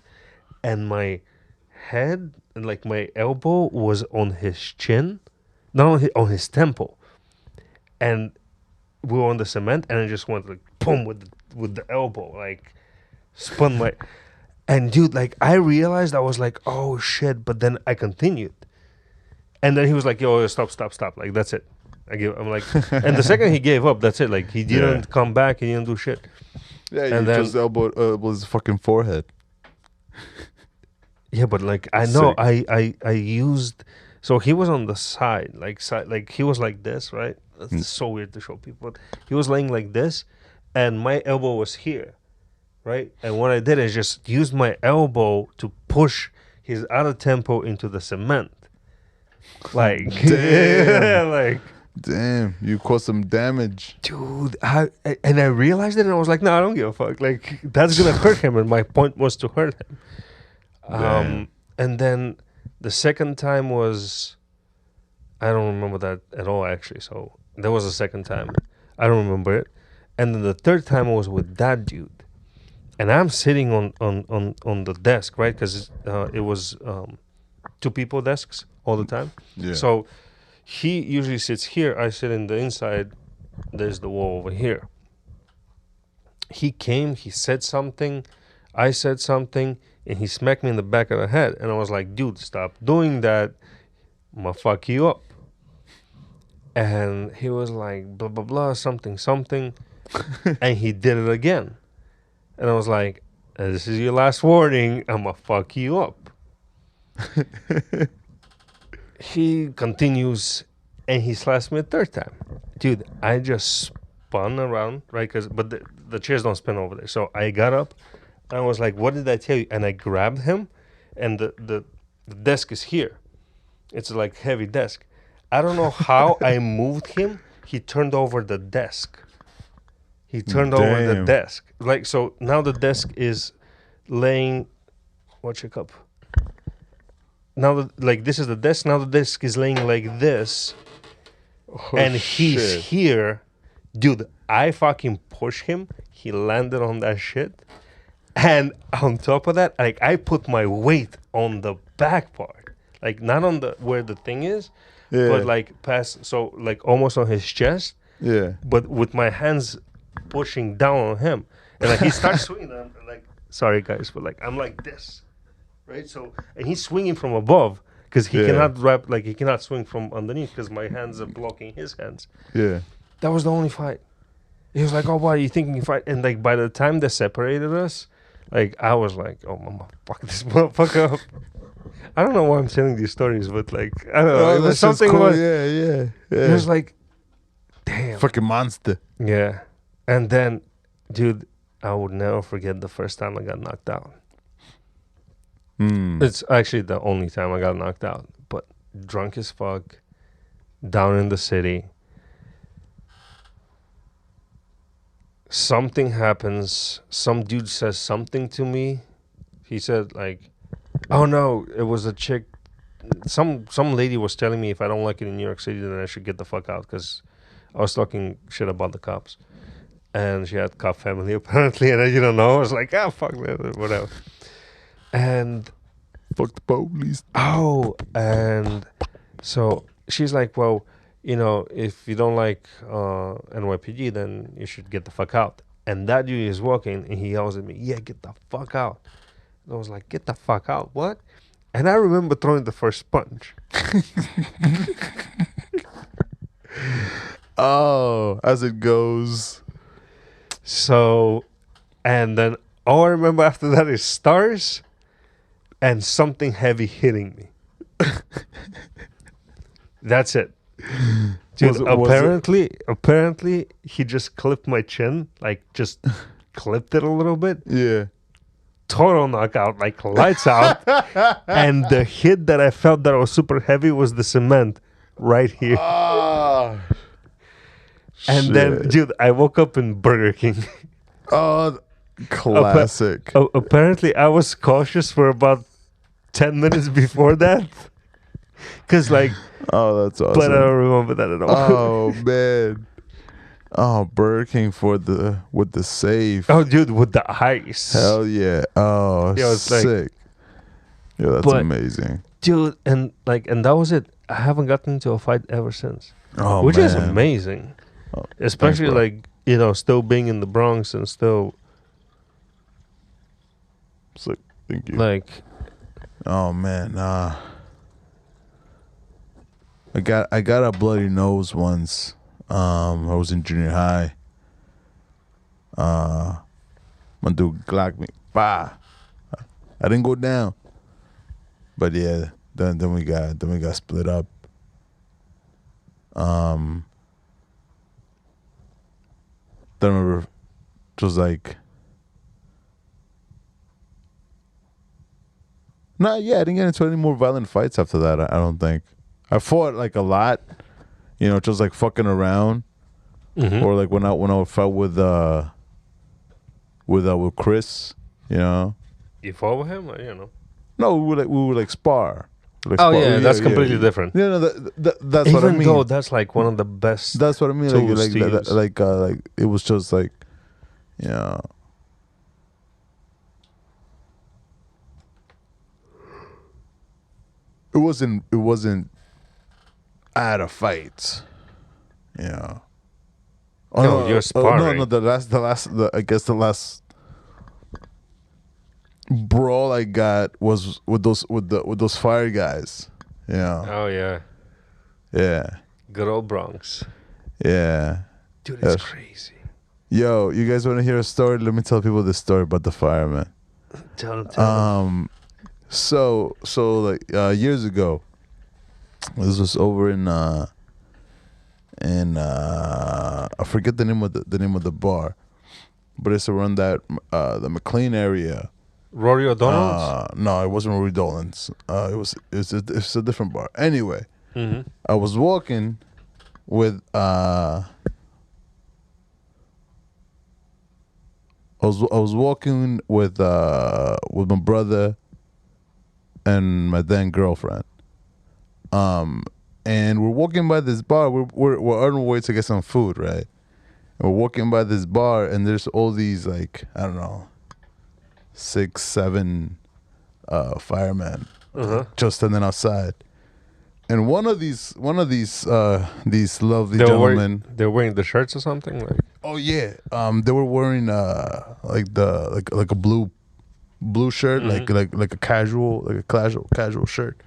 and my head and like my elbow was on his chin, not on his temple. And we were on the cement and I just went like boom with the elbow, like spun my, and dude, like I realized I was like, oh shit, but then I continued. And then he was like, yo, stop, like that's it. I'm like, and the second he gave up, that's it. Like he didn't come back, he didn't do shit. Yeah, and then just elbowed his fucking forehead. Yeah, but like I know I used, so he was on the side, like he was like this, right? That's so weird to show people. He was laying like this, and my elbow was here, right? And what I did is just used my elbow to push his other tempo into the cement. Like, damn, like, damn, you caused some damage, dude. I realized it, and I was like, no, I don't give a fuck. Like, that's gonna hurt him, and my point was to hurt him. And then the second time was, I don't remember that at all, actually. So that was the second time. I don't remember it. And then the third time was with that dude. And I'm sitting on the desk, right? Because it was 2 people desks all the time. Yeah. So he usually sits here. I sit in the inside. There's the wall over here. He came. He said something. I said something. And he smacked me in the back of the head. And I was like, dude, stop doing that. I'm going to fuck you up. And he was like, blah, blah, blah, something. And he did it again. And I was like, this is your last warning. I'm going to fuck you up. He continues and he slaps me a third time. Dude, I just spun around, right? But the chairs don't spin over there. So I got up and I was like, what did I tell you? And I grabbed him and the desk is here. It's like heavy desk. I don't know how I moved him. He turned over the desk. Over the desk. Like, so now the desk is laying. Watch your cup. Now, this is the desk. Now the desk is laying like this. Oh, and he's here. Dude, I fucking pushed him. He landed on that shit. And on top of that, like, I put my weight on the back part. Like, not on the where the thing is, but like past, so like almost on his chest. Yeah. But with my hands pushing down on him. And like he starts swinging. And I'm like, sorry guys, but like I'm like this. Right? So, and he's swinging from above because he cannot swing from underneath because my hands are blocking his hands. Yeah. That was the only fight. He was like, oh, why are you thinking you fight? And like by the time they separated us, like I was like, oh, mama, fuck this motherfucker up. I don't know why I'm telling these stories, but like, I don't know. It was something cool. Yeah. It was like, damn. Fucking monster. Yeah. And then, dude, I would never forget the first time I got knocked out. It's actually the only time I got knocked out. But drunk as fuck, down in the city. Something happens. Some dude says something to me. He said like, oh no, it was a chick. Some lady was telling me if I don't like it in New York City, then I should get the fuck out because I was talking shit about the cops. And she had cop family apparently, and I didn't know. I was like, fuck that, whatever. And fuck the police. Oh, and so she's like, well, you know, if you don't like NYPD, then you should get the fuck out. And that dude is walking, and he yells at me, yeah, get the fuck out. And I was like, get the fuck out, what? And I remember throwing the first punch. Oh, as it goes. So, and then all I remember after that is stars and something heavy hitting me. That's it. Dude, apparently he just clipped my chin, like just clipped it a little bit. Yeah. Total knockout, like lights out. And the hit that I felt that was super heavy was the cement right here. Oh, and then, dude, I woke up in Burger King. Oh, classic. Apparently, I was cautious for about 10 minutes before that. Because, like... Oh, that's awesome. But I don't remember that at all. Oh, man. Oh, Burger King with the save. Oh, dude, with the ice. Hell yeah. Oh, yeah, sick. Yeah, that's amazing. Dude, and that was it. I haven't gotten into a fight ever since. Oh, which man. is amazing. Oh, especially, thanks, like, you know, still being in the Bronx and still... Sick. Thank you. Like... Oh, man. I got a bloody nose once. I was in junior high. My dude glocked me. Bah. I didn't go down. But yeah, then we got split up. Then I remember it was like I didn't get into any more violent fights after that, I don't think. I fought like a lot. You know, just like fucking around, or like when I fought with Chris, you know. You fought with him, or, you know? No, we would spar. That's completely different. Yeah, no, that's what I mean. Even though that's like one of the best. That's what I mean. Like it was just like, you know. It wasn't. I had a fight, you know. Oh, no, you're sparring. No, the last brawl I got was with those fire guys. Yeah. Oh yeah. Yeah. Good old Bronx. Yeah. Dude, it's crazy. Yo, you guys want to hear a story? Let me tell people this story about the fireman. Tell them. So like years ago, this was over in I forget the name of the bar, but it's around that the McLean area, Rory O'Donnell's? No, it wasn't Rory Dolan's. It's a different bar. Anyway, I was walking with I was walking with my brother and my then girlfriend. And we're walking by this bar. We're on our way to get some food, right? And we're walking by this bar, and there's all these, like, I don't know, 6, 7 firemen just standing outside. And one of these lovely gentlemen, they're wearing the shirts or something, like. Oh yeah, they were wearing like a blue shirt, like a casual shirt.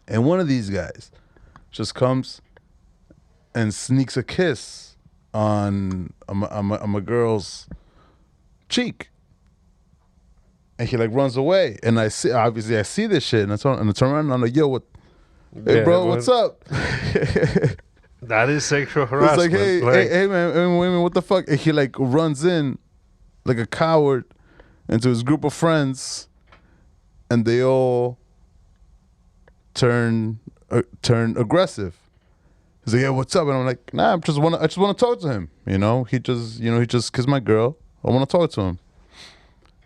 And one of these guys just comes and sneaks a kiss on a girl's cheek, and he like runs away. And I see this shit, and I turn around and I'm like, "Yo, what? Hey, bro, what's up?" That is sexual harassment. It's like, hey, man, what the fuck? And he like runs in like a coward into his group of friends, and they all turn aggressive. He's like, "Yeah, what's up?" And I'm like, "Nah, I just want to talk to him. He just kissed my girl. I want to talk to him."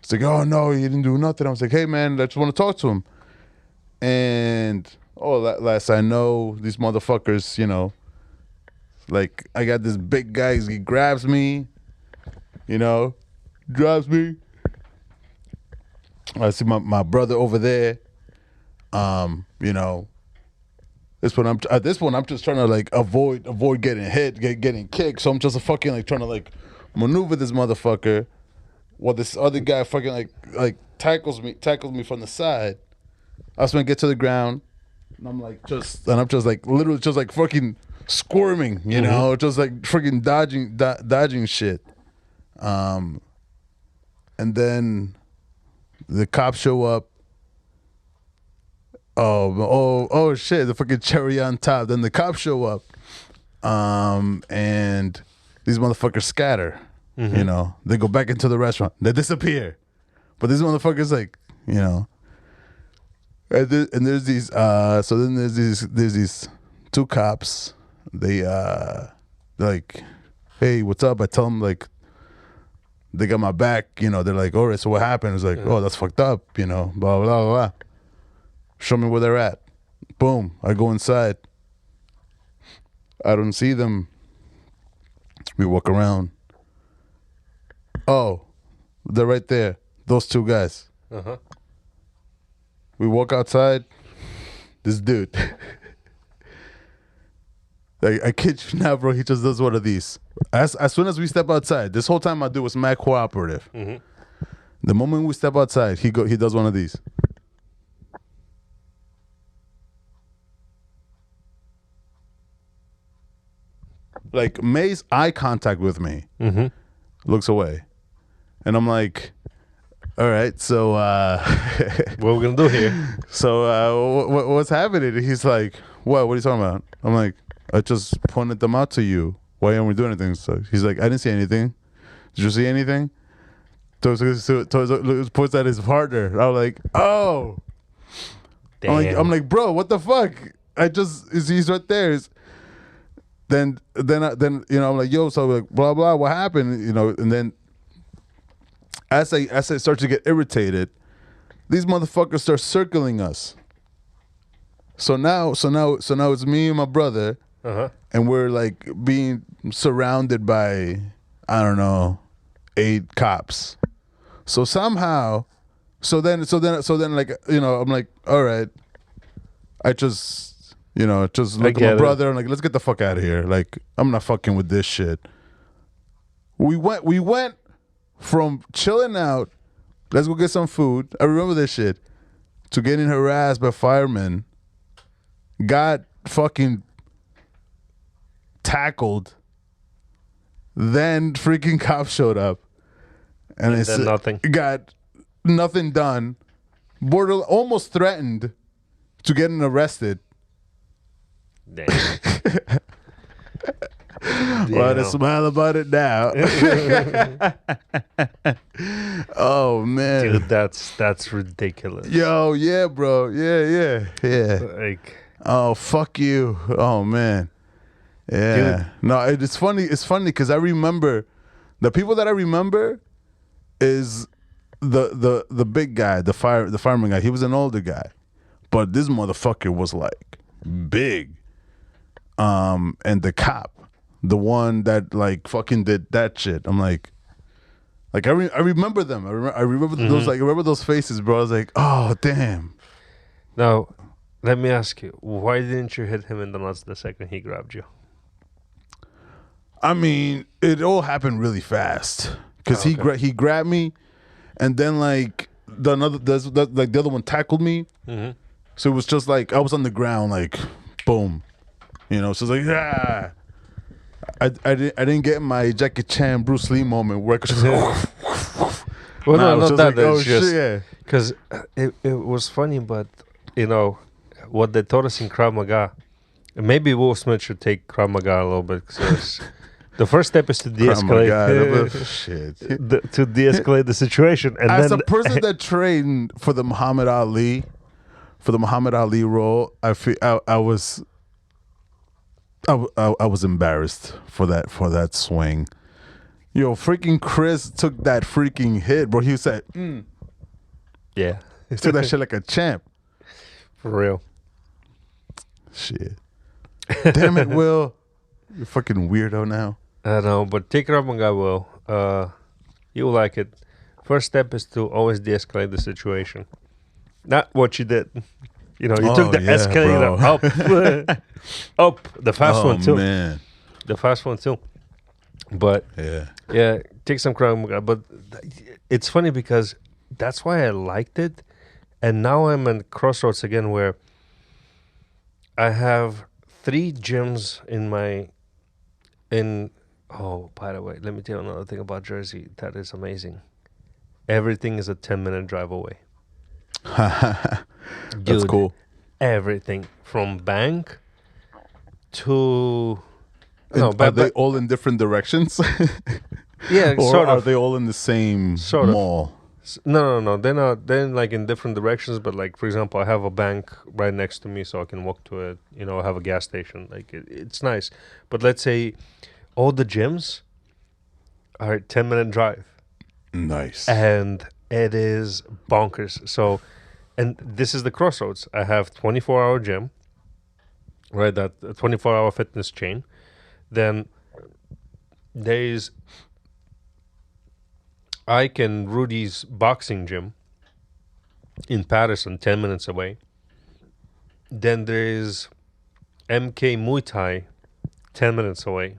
It's like, "Oh no, he didn't do nothing." I was like, "Hey man, I just want to talk to him." And last I know, these motherfuckers, like I got this big guy. He grabs me, grabs me. I see my brother over there. At this point I'm just trying to like avoid getting hit, getting kicked. So I'm just fucking like trying to like maneuver this motherfucker, while this other guy fucking like tackles me from the side. I was gonna get to the ground, and I'm just like literally just like fucking squirming, just like freaking dodging shit. And then the cops show up. Oh shit, the fucking cherry on top. Then the cops show up. And these motherfuckers scatter. They go back into the restaurant. They disappear. But these motherfuckers and there's these there's these 2 cops. They're like, "Hey, what's up?" I tell them like they got my back, they're like, "All right, so what happened?" It's like, "Oh, that's fucked up, blah blah blah." Show me where they're at. Boom. I go inside. I don't see them. We walk around. Oh, they're right there. Those 2 guys. We walk outside. This dude. I kid you not, bro. He just does one of these. As soon as we step outside, this whole time my dude was mad cooperative. The moment we step outside, he does one of these. Like, May's eye contact with me, looks away. And I'm like, all right, so... what are we going to do here? So, what's happening? And he's like, what are you talking about? I'm like, I just pointed them out to you. Why aren't we doing anything? So he's like, I didn't see anything. Did you see anything? Points at his partner. I'm like, oh. Damn. I'm like, bro, what the fuck? He's right there. Then I'm like, yo, so like blah blah, what happened? And then as I start to get irritated, these motherfuckers start circling us. So now it's me and my brother, and we're like being surrounded by, I don't know, 8 cops. So somehow, so then like, I'm like, all right, I just look at my brother and like, let's get the fuck out of here. Like, I'm not fucking with this shit. We went from chilling out, let's go get some food, I remember this shit, to getting harassed by firemen, got fucking tackled, then freaking cops showed up, and then nothing. Got nothing done, almost threatened to getting arrested. Damn. What a smile about it now. Oh man, dude, that's ridiculous. Yo, yeah, bro, yeah. Like, oh fuck you. Oh man, yeah. Dude. No, it's funny. It's funny because I remember the people that I remember is the big guy, the fireman guy. He was an older guy, but this motherfucker was like big. And the cop, the one that like fucking did that shit. I'm like I remember them. I remember those, like, I remember those faces, bro. I was like, oh damn. Now, let me ask you, why didn't you hit him in the nuts the second he grabbed you? I mean, it all happened really fast because he grabbed me, and then like the other one tackled me. Mm-hmm. So it was just like I was on the ground, like boom, you know. So it's like I didn't get my Jackie Chan Bruce Lee moment where I could just well, no, not that. Like, it's just because it was funny, but you know what they taught us in Krav Maga. Maybe Will Smith should take Krav Maga a little bit because the first step is to de-escalate. Shit. To de-escalate the situation. And as a person that trained for the Muhammad Ali role, I feel I was embarrassed for that swing. Yo, freaking Chris took that freaking hit, bro. He said, yeah, he took that shit like a champ. For real. Shit. Damn it, Will. You're fucking weirdo now. I know, but take Krav Maga, Will. You'll like it. First step is to always de-escalate the situation. Not what you did. You know, you took the escalator up the fast one too. Man. The fast one too. But yeah, take some Krav Maga. But it's funny because that's why I liked it, and now I'm at crossroads again where I have 3 gyms Oh, by the way, let me tell you another thing about Jersey that is amazing. Everything is a 10-minute drive away. That's cool. Everything from bank to are they all in different directions? Yeah, or sort are of. they all in the same mall? No. They're not. They're like in different directions. But like, for example, I have a bank right next to me, so I can walk to it. You know, I have a gas station. Like it's nice. But let's say all the gyms are 10-minute drive. Nice. And it is bonkers. So, and this is the crossroads. I have 24-hour gym, right? That 24-hour fitness chain. Then there's Ike and Rudy's boxing gym in Patterson, 10 minutes away. Then there's MK Muay Thai, 10 minutes away.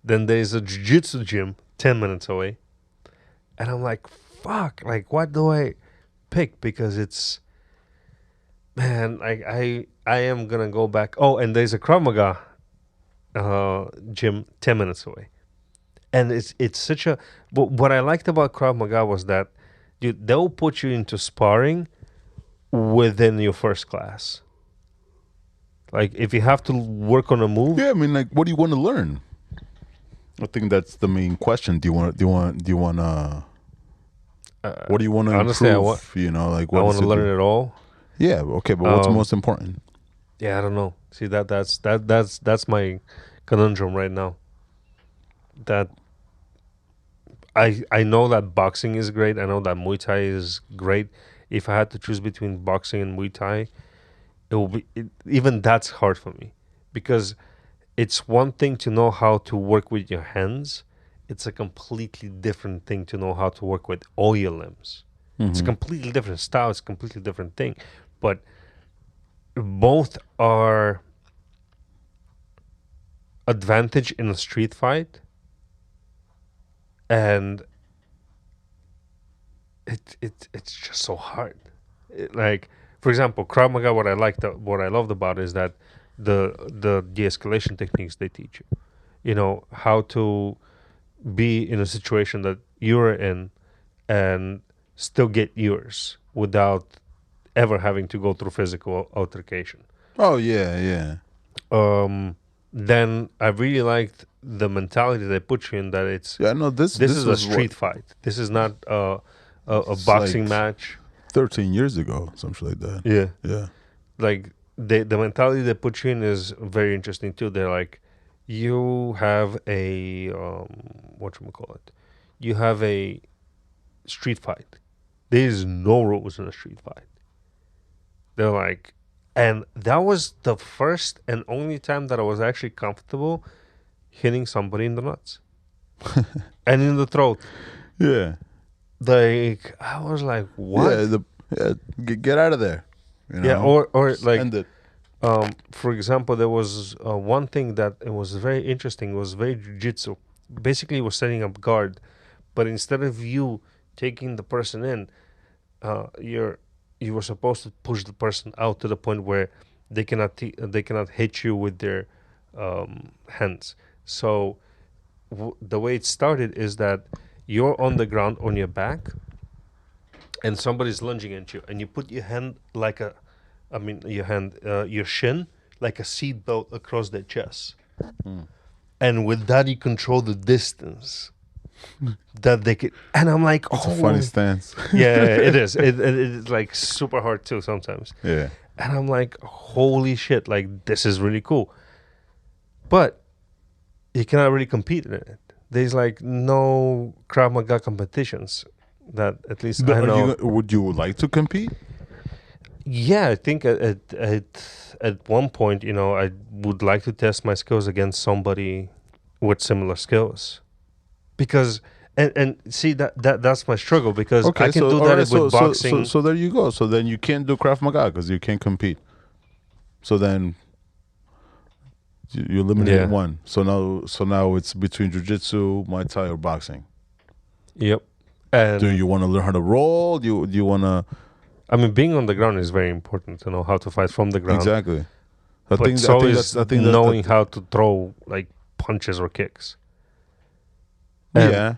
Then there's a jiu-jitsu gym 10 minutes away. And I'm like, fuck, like, what do I pick? Because it's, man, I am going to go back. Oh, and there's a Krav Maga gym 10 minutes away. And it's such a, but what I liked about Krav Maga was that, dude, they'll put you into sparring within your first class. Like, if you have to work on a move. Yeah, I mean, like, what do you want to learn? I think that's the main question. Do you want what do you want to honestly, improve? You know, like what I want to learn it all. Yeah, okay, but what's most important? Yeah, I don't know. See, that's my conundrum right now. That I know that boxing is great. I know that Muay Thai is great. If I had to choose between boxing and Muay Thai, it will be even that's hard for me, because it's one thing to know how to work with your hands. It's a completely different thing to know how to work with all your limbs. Mm-hmm. It's a completely different style. It's a completely different thing. But both are advantage in a street fight. And it's just so hard. Like, for example, Krav Maga, what I loved about it is that the de-escalation techniques they teach you. You know, how to be in a situation that you're in and still get yours without ever having to go through physical altercation. Oh, yeah. Then I really liked the mentality they put you in, that it's this is a street fight. This is not a boxing match. 13 years ago, something like that. Yeah. Like the mentality they put you in is very interesting too. They're like, you have a whatchamacallit, you have a street fight. There is no rules in a street fight. They're like, and that was the first and only time that I was actually comfortable hitting somebody in the nuts and in the throat. Yeah. Like, I was like, what? Get out of there. You know? Yeah, or like, end it. For example, there was one thing that it was very interesting. It was very jiu-jitsu. Basically, it was setting up guard, but instead of you taking the person in, you were supposed to push the person out to the point where they cannot hit you with their hands. So the way it started is that you're on the ground on your back, and somebody's lunging at you, and you put your hand your shin like a seat belt across their chest. And with that, you control the distance that they could. And I'm like, it's a funny stance. Yeah, it is. It's like super hard too sometimes. Yeah. And I'm like, holy shit, like this is really cool. But you cannot really compete in it. There's like no Krav Maga competitions that at least I know. Would you like to compete? Yeah, I think at one point, I would like to test my skills against somebody with similar skills, because and see that's my struggle, because I can do that with boxing. So there you go. So then you can't do Krav Maga because you can't compete. So then you eliminate one. So now it's between jiu-jitsu, Muay Thai, or boxing. Yep. And do you want to learn how to roll? Do you want to? I mean, being on the ground is very important to know how to fight from the ground. Exactly. I think knowing how to throw like punches or kicks. Yeah.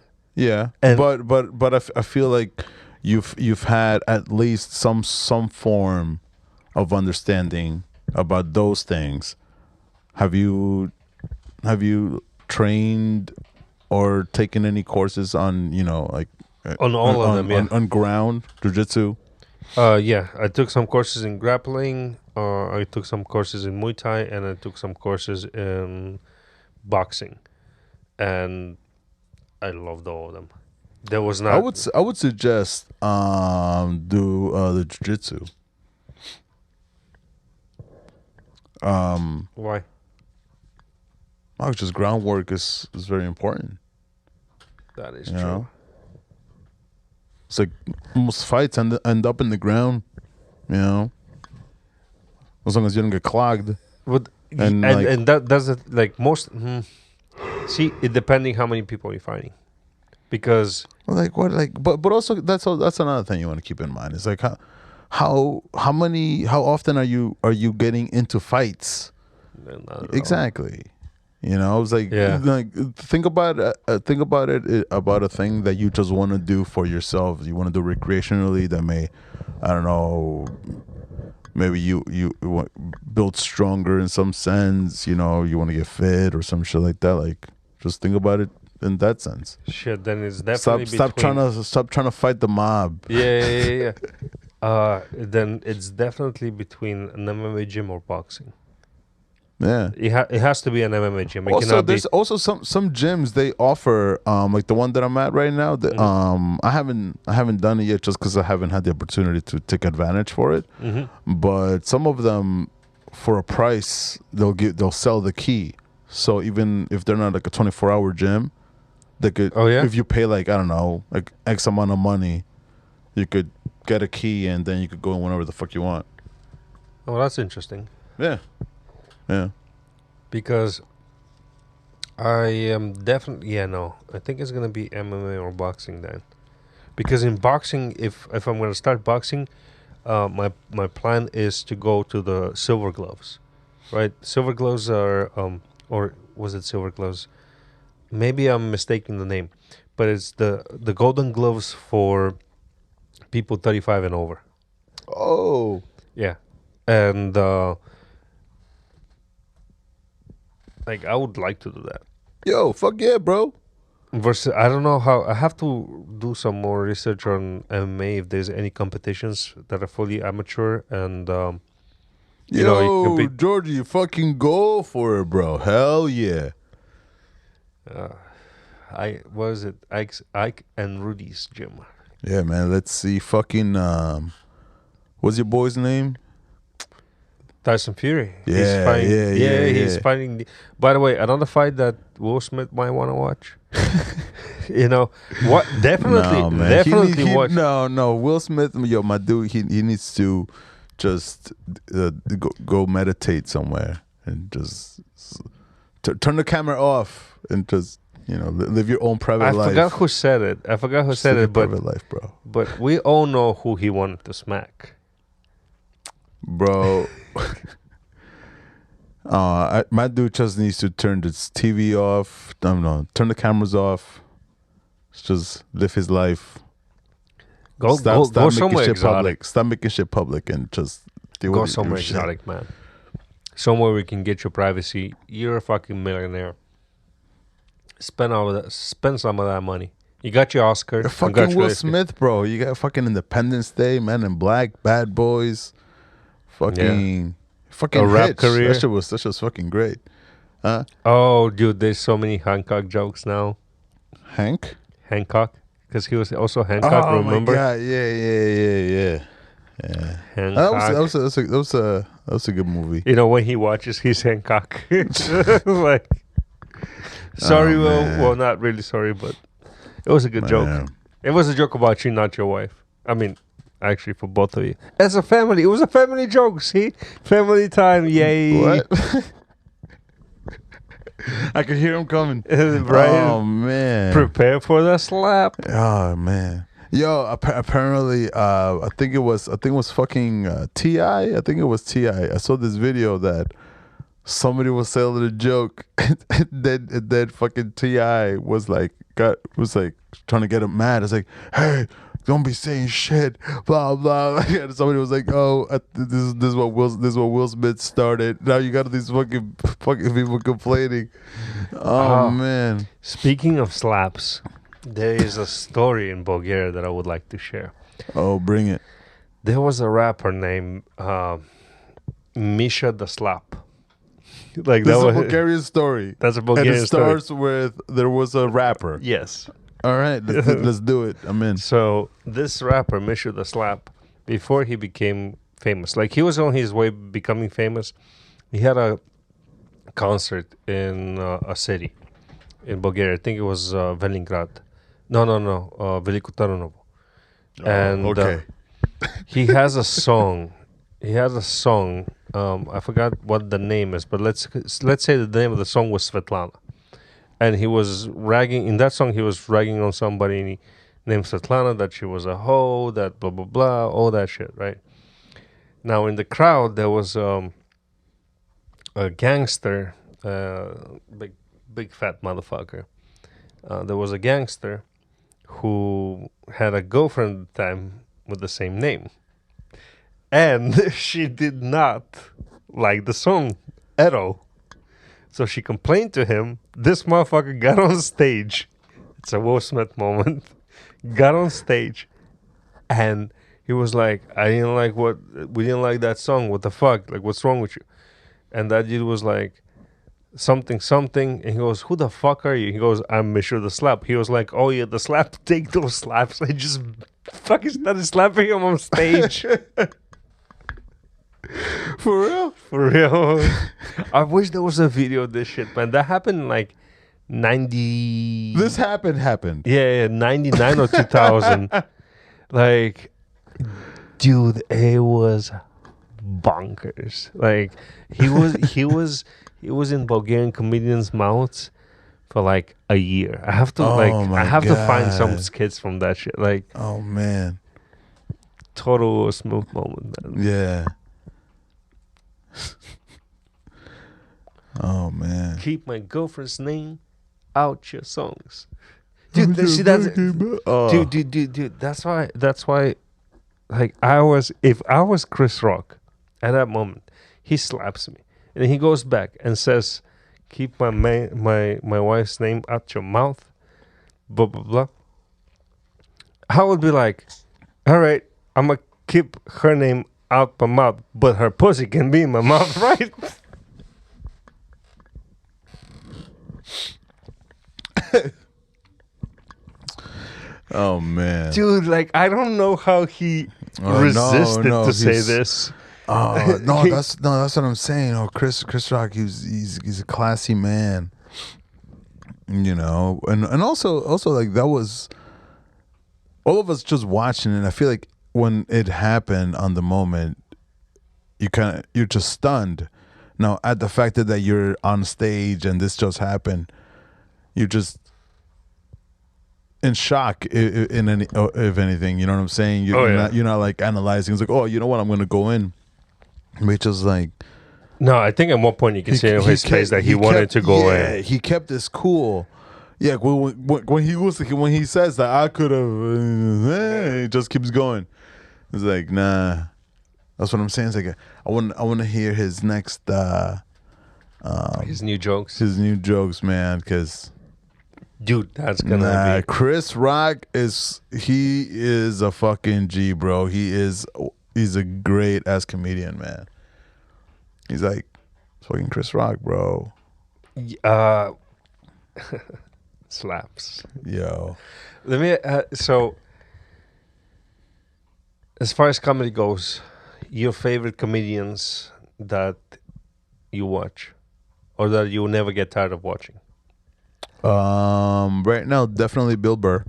But I feel like you've had at least some form of understanding about those things. Have you trained or taken any courses on on all of them? On ground jiu-jitsu? Yeah, I took some courses in grappling. I took some courses in Muay Thai, and I took some courses in boxing, and I loved all of them. There was not. I would suggest do the jiu-jitsu. Why? Oh, just groundwork is very important. That is true. It's like most fights end up in the ground, as long as you don't get clogged. But and that does it like most. See, it depending how many people you're fighting, because but also that's another thing you want to keep in mind. It's like how often are you getting into fights? Exactly. It's like, think about it about a thing that you just want to do for yourself. You want to do recreationally. That may, I don't know, maybe you build stronger in some sense. You want to get fit or some shit like that. Like, just think about it in that sense. Shit, then it's definitely stop trying to fight the mob. Yeah. Then it's definitely between an MMA gym or boxing. Yeah, it has to be an MMA gym. Also, there's also some gyms they offer, like the one that I'm at right now. That I haven't done it yet, just because I haven't had the opportunity to take advantage for it. But some of them, for a price, they'll sell the key. So even if they're not like a 24-hour gym, they could. Oh yeah. If you pay like, I don't know, like X amount of money, you could get a key, and then you could go in whenever the fuck you want. Oh, that's interesting. Yeah. Yeah, because I am definitely I think it's gonna be MMA or boxing then, because in boxing, if I'm gonna start boxing, my plan is to go to the silver gloves, right? Silver gloves are or was it silver gloves? Maybe I'm mistaking the name, but it's the golden gloves for people 35 and over. Oh, yeah, and. Like, I would like to do that. Yo, fuck yeah, bro. Versus, I don't know how. I have to do some more research on MMA if there's any competitions that are fully amateur and you know, you can compete. Georgie, fucking go for it, bro. Hell yeah. What is it? Ike and Rudy's gym. Yeah, man. Let's see. Fucking what's your boy's name? Tyson Fury. Yeah, he's fighting. By the way, another fight that Will Smith might want to watch. You know what? Definitely watch. No. Will Smith, yo, my dude. He needs to just go meditate somewhere and just turn the camera off and just live your own private life. I forgot who said it. But private life, bro. But we all know who he wanted to smack. Bro, my dude just needs to turn this TV off. Turn the cameras off. Just live his life. Stop somewhere exotic. Stop making shit public and just go somewhere exotic, man. Somewhere we can get your privacy. You're a fucking millionaire. Spend some of that money. You got your Oscar. You're fucking Will Smith, bro. You got fucking Independence Day, Man in Black, Bad Boys. Fucking a rap hits. Career. That shit was fucking great. Oh, dude, there's so many Hancock jokes now. Hancock, because he was also Hancock. Oh, remember? My God. Yeah. Hancock. That was a good movie. You know, when he watches his Hancock, like, sorry, well, not really sorry, but it was a good joke. It was a joke about you, not your wife. I mean, actually, for both of you. As a family, it was a family joke. See, family time, yay! What? I could hear him coming. Brian, oh man! Prepare for the slap. Oh man! Yo, apparently, I think it was fucking T.I. I think it was T.I. I saw this video that somebody was selling a joke, and then fucking T.I. was like trying to get him mad. It's like, hey, don't be saying shit, blah blah. And somebody was like, "Oh, this is what Will Smith started." Now you got these fucking people complaining. Oh man! Speaking of slaps, there is a story in Bulgaria that I would like to share. Oh, bring it! There was a rapper named Misha the Slap. Like this is a Bulgarian story. That's a Bulgarian story. And it starts with there was a rapper. Yes. All right, let's do it. I'm in. So this rapper, Misha the Slap, before he became famous, like he was on his way becoming famous, he had a concert in a city in Bulgaria. I think it was Velingrad. No, Veliko Tarnovo. And okay. He has a song. I forgot what the name is, but let's say the name of the song was Svetlana. And he was ragging, in that song, he was ragging on somebody named Svetlana, that she was a hoe, that blah, blah, blah, all that shit, right? Now, in the crowd, there was a gangster, big fat motherfucker. There was a gangster who had a girlfriend at the time with the same name. And she did not like the song at all. So she complained to him. This motherfucker got on stage. It's a Will Smith moment. Got on stage, and he was like, we didn't like that song. What the fuck? Like, what's wrong with you? And that dude was like, something. And he goes, who the fuck are you? He goes, I'm Misha the Slap. He was like, oh yeah, the slap. Take those slaps. I just fucking started slapping him on stage. For real? I wish there was a video of this shit, man. That happened in like 90. This happened. Yeah, 99 or 2000. Like, dude, it was bonkers. Like, he was in Bulgarian comedians' mouths for like a year. I have to find some skits from that shit. Like, oh man, total smooth moment, man. Yeah. Oh man. Keep my girlfriend's name out your songs. Dude, see that's dude, that's why like if I was Chris Rock at that moment, he slaps me. And then he goes back and says, keep my wife's name out your mouth, blah blah blah. I would be like, all right, I'm gonna keep her name out my mouth, but her pussy can be in my mouth, right? Oh man, dude, like I don't know how he resisted to say this. Oh no, that's what I'm saying. Oh, Chris Rock, he's a classy man, you know, and also like that was all of us just watching it. I feel like when it happened on the moment, you're just stunned. Now at the fact that you're on stage and this just happened, you're just in shock. If anything, you know what I'm saying. You're not like analyzing. It's like, oh, you know what, I'm gonna go in. But just like, no, I think at one point you can see in his face that he wanted to go in. Yeah, he kept this cool. Yeah, when he says that I could have, it just keeps going. It's like, nah. That's what I'm saying. It's like I want to hear his next his new jokes. His new jokes, man. Because dude, that's gonna be Chris Rock is a fucking G, bro. He's a great ass comedian, man. He's like fucking Chris Rock, bro. Slaps. Yo. Let me so as far as comedy goes, your favorite comedians that you watch or that you'll never get tired of watching? Right now, definitely Bill Burr.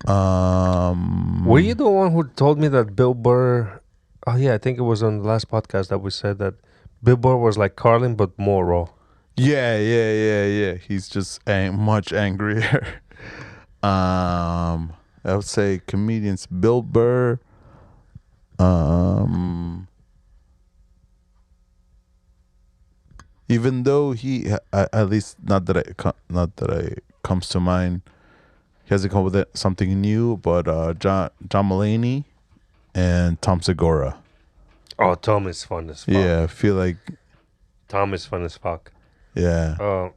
Were you the one who told me that Bill Burr? Oh yeah, I think it was on the last podcast that we said that Bill Burr was like Carlin but more raw. Yeah. He's just much angrier. I would say comedians: Bill Burr. Even though he, at least not that I comes to mind, he hasn't come with something new. But John Mulaney and Tom Segura. Oh, Tom is fun as fuck. Yeah, I feel like Tom is fun as fuck. Yeah.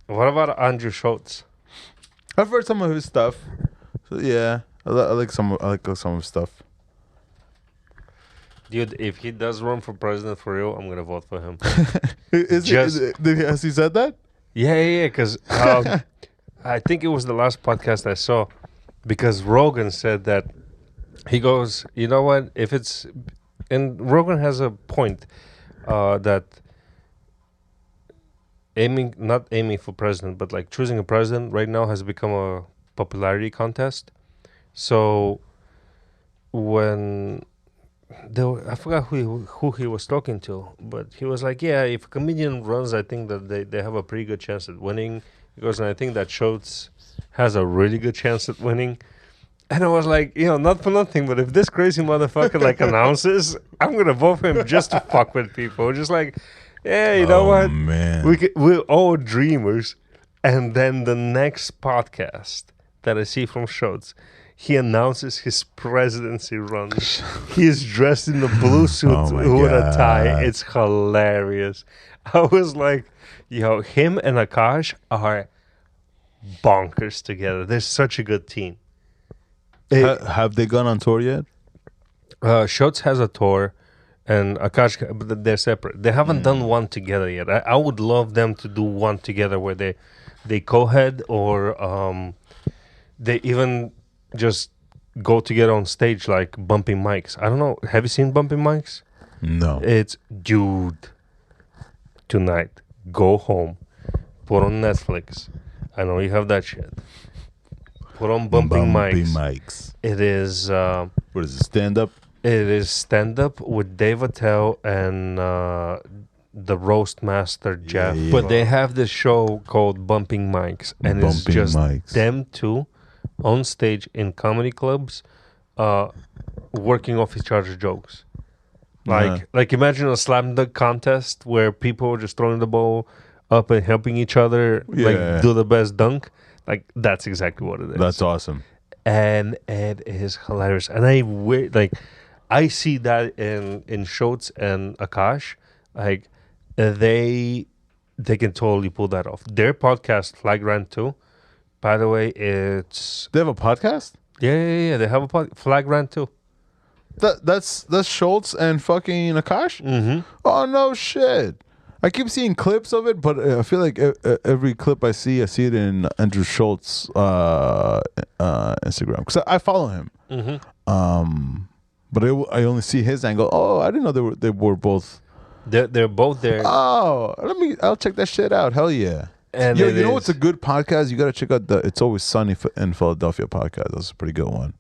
What about Andrew Schultz? I've heard some of his stuff. So yeah, I like some of his stuff. Dude, if he does run for president for real, I'm gonna vote for him. Has he said that? Yeah. Because I think it was the last podcast I saw, because Rogan said that he goes, you know what? If it's, and Rogan has a point that not aiming for president, but like choosing a president right now has become a popularity contest. So when I forgot who he was talking to, but he was like, yeah, if a comedian runs, I think that they have a pretty good chance at winning. Because I think that Schultz has a really good chance at winning. And I was like, not for nothing, but if this crazy motherfucker like announces, I'm gonna vote for him just to fuck with people. Just like, yeah, you know what? Man. We're all dreamers. And then the next podcast that I see from Schultz, he announces his presidency run. He is dressed in a blue suit with a tie. It's hilarious. I was like, him and Akash are bonkers together. They're such a good team. Have they gone on tour yet? Schultz has a tour, and Akash, but they're separate. They haven't done one together yet. I would love them to do one together where they co-head or they even just go together on stage like bumping mics. I don't know. Have you seen bumping mics? No. It's, dude, tonight, go home, put on Netflix. I know you have that shit. Put on bumping mics. It is... what is it, stand-up? It is stand-up with Dave Attell and the roast master, Jeff. Yeah. But they have this show called Bumping Mics. And it's just them two on stage in comedy clubs working off each other's jokes. Like imagine a slam dunk contest where people are just throwing the ball up and helping each other like do the best dunk. Like that's exactly what it is. That's awesome. And it is hilarious. And I see that in Schultz and Akash. Like they can totally pull that off. Their podcast, Flagrant 2, by the way, it's... They have a podcast? Yeah. They have a podcast, Flagrant 2. That's Schultz and fucking Akash? Mm-hmm. Oh, no shit. I keep seeing clips of it, but I feel like every clip I see it in Andrew Schultz Instagram. Because I follow him. Mm-hmm. But I only see his angle. Oh, I didn't know they were both... They're both there. Oh, I'll check that shit out. Hell yeah. And you know what's a good podcast? You got to check out the It's Always Sunny in Philadelphia podcast. That's a pretty good one.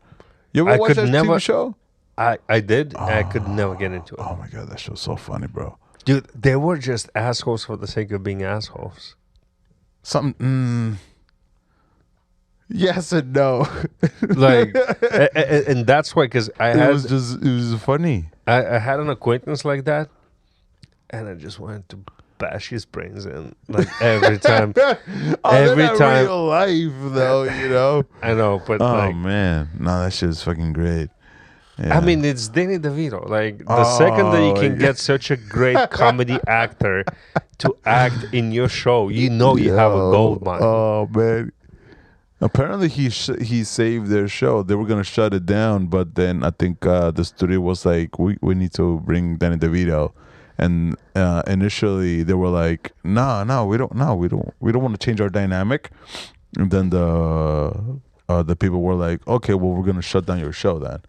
You ever watch that TV show? I did. And I could never get into it. Oh my God, that show's so funny, bro. Dude, they were just assholes for the sake of being assholes. Yes and no. Like, and that's why, because it was funny. I had an acquaintance like that, and I just wanted to bash his brains in, like, every time. Every time. Real life, though, you know. I know, but man, no, that shit is fucking great. Yeah. I mean, it's Danny DeVito. Like, the second that you can get such a great comedy actor to act in your show, you have a gold mine. Oh man. Apparently he saved their show. They were gonna shut it down, but then I think the studio was like, we need to bring Danny DeVito, and initially they were like, no, we don't want to change our dynamic, and then the people were like, okay, well, we're gonna shut down your show then.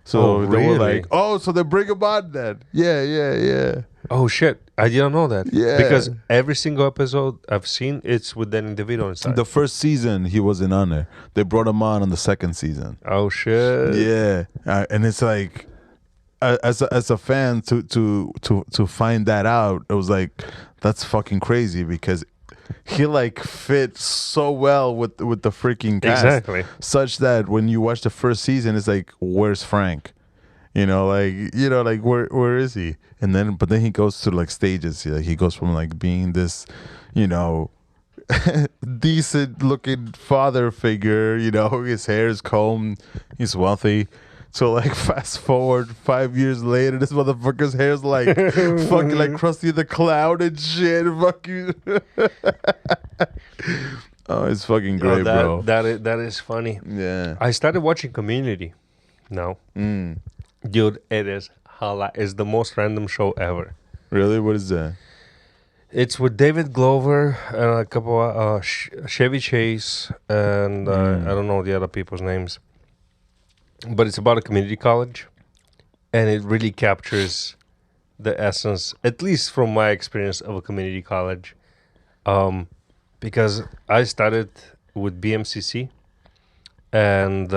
So they were like, so they bring him on then. Yeah. Oh shit, I didn't know that. Yeah. Because every single episode I've seen, it's with Danny DeVito inside. The first season he wasn't on there. They brought him on the second season. Oh shit. Yeah, and it's like, as a fan to find that out, it was like, that's fucking crazy, because he like fits so well with the freaking cast. Exactly. Such that when you watch the first season, it's like, where's Frank? Like where is he? But then he goes through like stages. He goes from like being this, decent looking father figure. His hair is combed, he's wealthy. So like fast forward 5 years later, this motherfucker's hair's like fucking like Krusty the Clown and shit. Fuck you. Oh, it's fucking great, bro. That is funny. Yeah. I started watching Community now. Dude, it's the most random show ever. Really? What is that? It's with David Glover and a couple of Chevy Chase and I don't know the other people's names. But it's about a community college, and it really captures the essence, at least from my experience, of a community college. Because I started with BMCC, and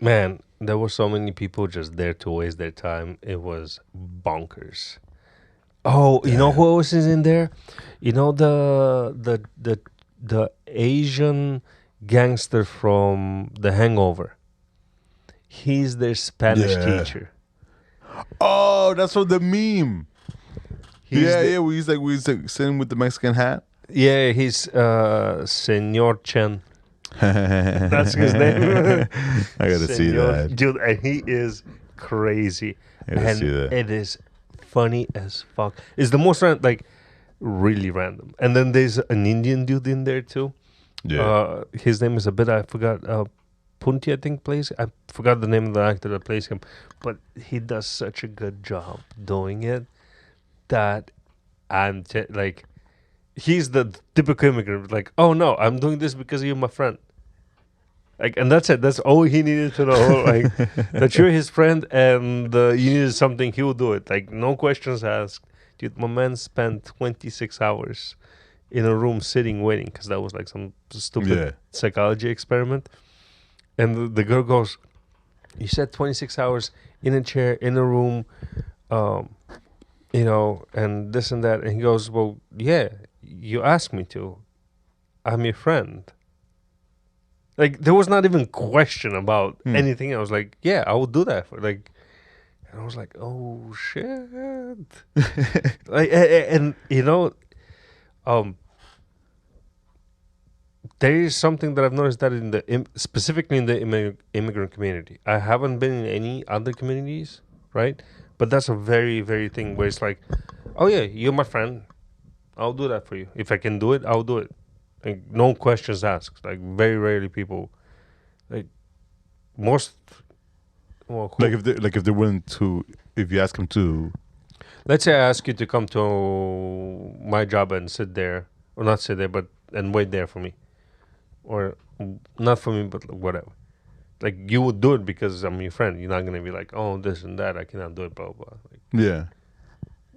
man, there were so many people just there to waste their time. It was bonkers. Oh, you know who else is in there? You know the Asian gangster from The Hangover. He's their Spanish teacher. Oh, that's from the meme. We used like sitting with the Mexican hat. Yeah, he's Senor Chen. That's his name. I gotta see that, dude, and he is crazy. I gotta see that. It is funny as fuck. It's the most really random. And then there's an Indian dude in there too. Yeah. His name is I forgot. Punti, I think, plays. I forgot the name of the actor that plays him, but he does such a good job doing it that he's the typical immigrant. Like, oh no, I'm doing this because you're my friend. Like, and that's it. That's all he needed to know. Like, that you're his friend, and you needed something, he will do it. Like, no questions asked. Dude, my man spent 26 hours in a room sitting waiting, because that was like some stupid psychology experiment. And the girl goes, you said 26 hours in a chair in a room, and this and that. And he goes, well, yeah, you asked me to. I'm your friend. Like, there was not even question about anything. I was like, yeah, I will do that for like. And I was like, oh shit. There is something that I've noticed that specifically in the immigrant community. I haven't been in any other communities, right? But that's a very, very thing where it's like, oh yeah, you're my friend. I'll do that for you. If I can do it, I'll do it. Like, no questions asked. Like, very rarely people, like, most, well, if they're willing to, if you ask them to. Let's say I ask you to come to my job and sit there, or not sit there, but and wait there for me, or not for me, but whatever. Like, you would do it because I'm your friend. You're not gonna be like, oh, this and that, I cannot do it, blah blah. Like, yeah.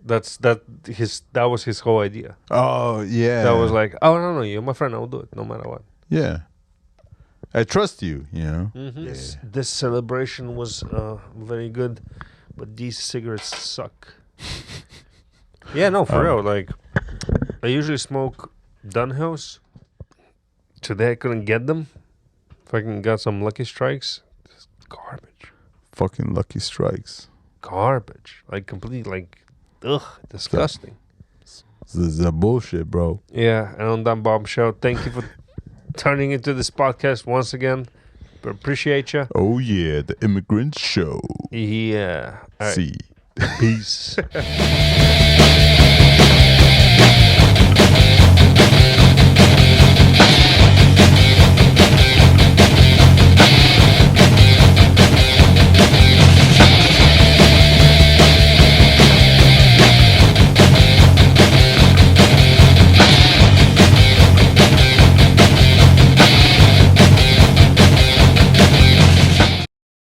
That was his whole idea. Oh yeah. That was like, oh no, you're my friend. I'll do it no matter what. Yeah. I trust you. You know. Mm-hmm. Yeah. This celebration was very good, but these cigarettes suck. Yeah, no, for real. Like, I usually smoke Dunhills. Today I couldn't get them. Fucking got some Lucky Strikes. This garbage. Fucking Lucky Strikes. Garbage. Like, complete, like, ugh, disgusting. This is a bullshit, bro. Yeah, and on that bombshell, thank you for turning into this podcast once again. Appreciate you. Oh yeah, the Immigrants Show. Yeah. All right. See. Peace.